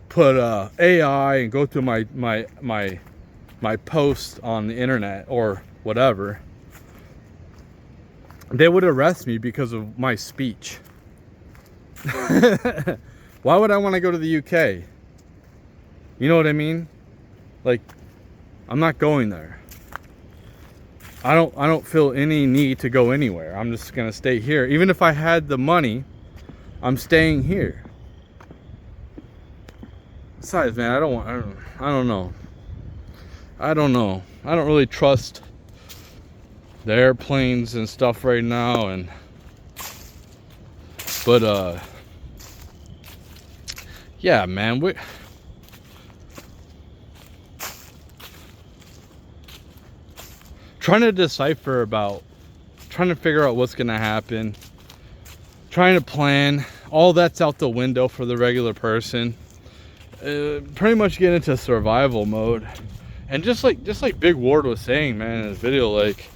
put AI and go through my post on the internet or whatever, they would arrest me because of my speech. Why would I want to go to the UK? You know what I mean? Like, I'm not going there. I don't feel any need to go anywhere. I'm just gonna stay here. Even if I had the money, I'm staying here. Besides, man, I don't know. I don't really trust the airplanes and stuff right now, and But yeah, man, we're trying to decipher about, trying to figure out what's gonna happen, trying to plan. All that's out the window for the regular person. Pretty much get into survival mode. And just like Big Ward was saying, man, in his video, like,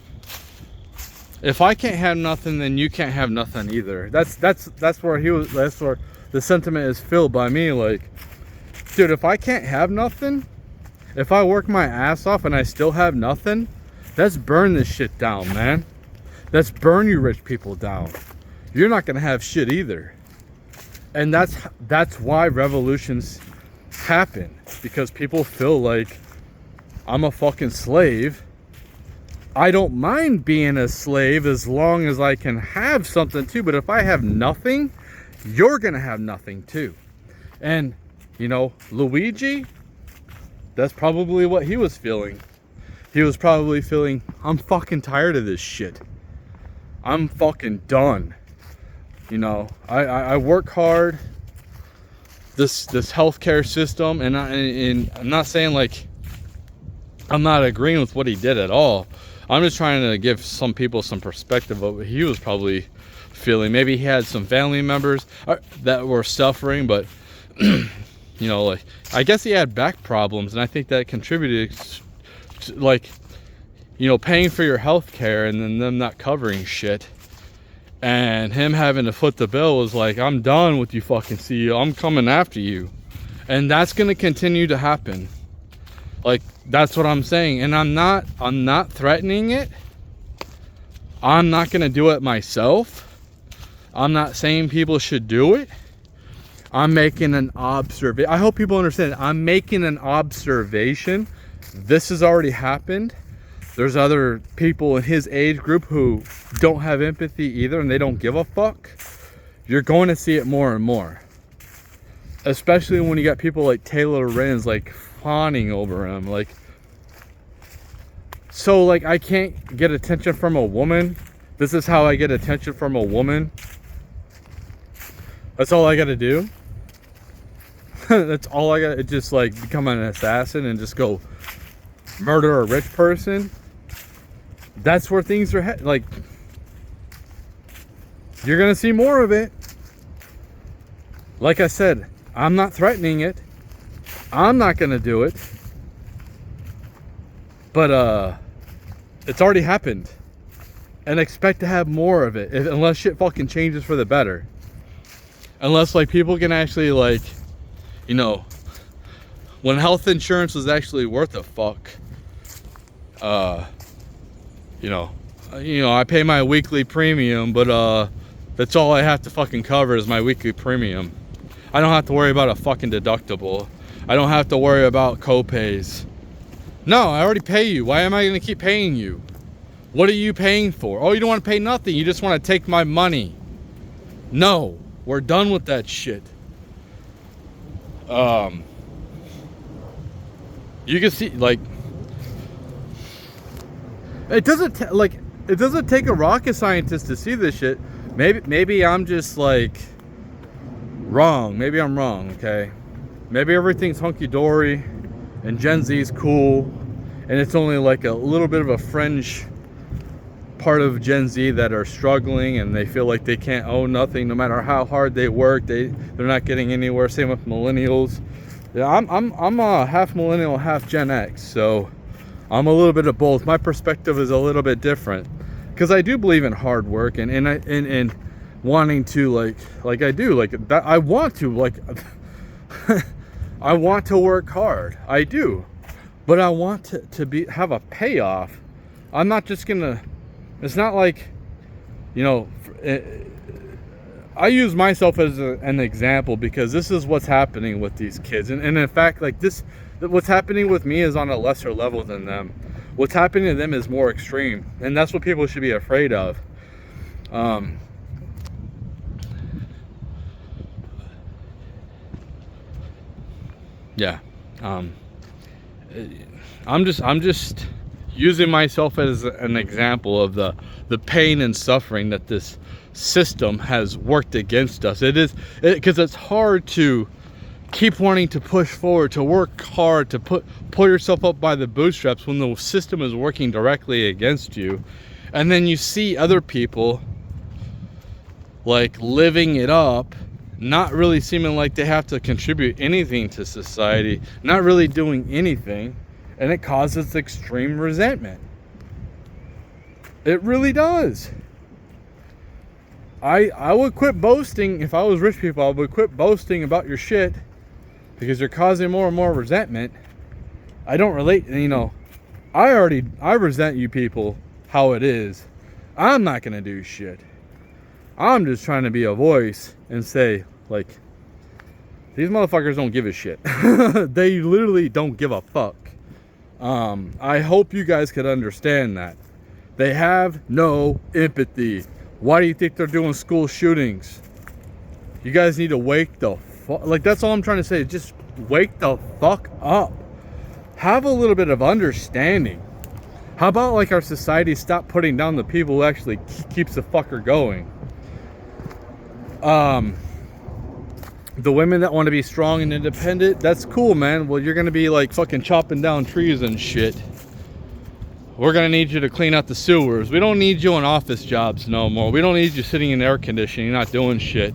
if I can't have nothing, then you can't have nothing either. That's where he was. That's where the sentiment is filled by me. Like, dude, if I can't have nothing, if I work my ass off and I still have nothing, let's burn this shit down, man. Let's burn you rich people down. You're not gonna have shit either. And that's why revolutions happen, because people feel like, I'm a fucking slave. I don't mind being a slave as long as I can have something too, but if I have nothing, you're gonna have nothing too. And you know, Luigi, that's probably what he was feeling. He was probably feeling, I'm fucking tired of this shit. I'm fucking done. You know, I work hard. This healthcare system, and I'm not saying like I'm not agreeing with what he did at all. I'm just trying to give some people some perspective of what he was probably feeling. Maybe he had some family members that were suffering, but you know, like, I guess he had back problems, and I think that contributed to, like, you know, paying for your health care and then them not covering shit, and him having to foot the bill was like, I'm done with you fucking CEO, I'm coming after you. And that's going to continue to happen. Like, that's what I'm saying. And I'm not threatening it. I'm not going to do it myself. I'm not saying people should do it. I'm making an observation. I hope people understand. I'm making an observation. This has already happened. There's other people in his age group who don't have empathy either, and they don't give a fuck. You're going to see it more and more. Especially when you got people like Taylor Renz, like, fawning over him. Like, so, like, I can't get attention from a woman. This is how I get attention from a woman. That's all I gotta do. That's all I gotta, just like become an assassin and just go murder a rich person. That's where things are like, you're gonna see more of it. Like I said, I'm not threatening it. I'm not gonna do it. But it's already happened. And expect to have more of it, unless shit fucking changes for the better. Unless, like, people can actually, like, you know, when health insurance was actually worth a fuck, you know, I pay my weekly premium, but that's all I have to fucking cover is my weekly premium. I don't have to worry about a fucking deductible. I don't have to worry about co-pays. No, I already pay you. Why am I going to keep paying you? What are you paying for? Oh, you don't want to pay nothing. You just want to take my money. No, we're done with that shit. You can see, like, it doesn't take a rocket scientist to see this shit. Maybe I'm just like wrong. Maybe I'm wrong. Okay, maybe everything's hunky-dory and Gen Z's cool, and it's only like a little bit of a fringe part of Gen Z that are struggling, and they feel like they can't own nothing no matter how hard they work. They're not getting anywhere. Same with millennials. Yeah, I'm a half millennial, half Gen X, so I'm a little bit of both. My perspective is a little bit different, because I do believe in hard work and wanting to, like I do, like that. I want to, like, I want to work hard. I do, but I want to have a payoff. I'm not just gonna. It's not like, you know, I use myself as an example because this is what's happening with these kids. And in fact, like this, what's happening with me is on a lesser level than them. What's happening to them is more extreme. And that's what people should be afraid of. Yeah. I'm just using myself as an example of the pain and suffering that this system has worked against us. Because it's hard to keep wanting to push forward, to work hard, to pull yourself up by the bootstraps when the system is working directly against you. And then you see other people like living it up, not really seeming like they have to contribute anything to society, not really doing anything, and it causes extreme resentment. It really does. I would quit boasting. If I was rich people, I would quit boasting about your shit, because you're causing more and more resentment. I don't relate, you know, I resent you people how it is. I'm not gonna do shit. I'm just trying to be a voice and say, like, these motherfuckers don't give a shit. They literally don't give a fuck. I hope you guys could understand that. They have no empathy. Why do you think they're doing school shootings? You guys need to wake the fuck, like, that's all I'm trying to say. Just wake the fuck up. Have a little bit of understanding. How about, like, our society stop putting down the people who actually keeps the fucker going? The women that want to be strong and independent, that's cool, man. Well, you're gonna be like fucking chopping down trees and shit. We're gonna need you to clean out the sewers. We don't need you on office jobs no more. We don't need you sitting in air conditioning, not doing shit.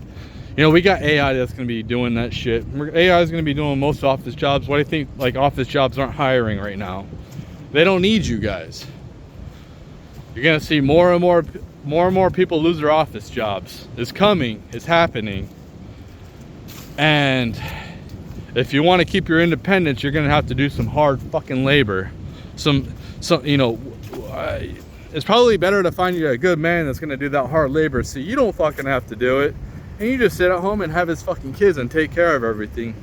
You know, we got AI that's gonna be doing that shit. AI is gonna be doing most office jobs. Why do you think, like, office jobs aren't hiring right now? They don't need you guys. You're gonna see more and more people lose their office jobs. It's coming. It's happening. And if you want to keep your independence, you're gonna have to do some hard fucking labor. Some, you know, it's probably better to find you a good man that's gonna do that hard labor, so you don't fucking have to do it, and you just sit at home and have his fucking kids and take care of everything.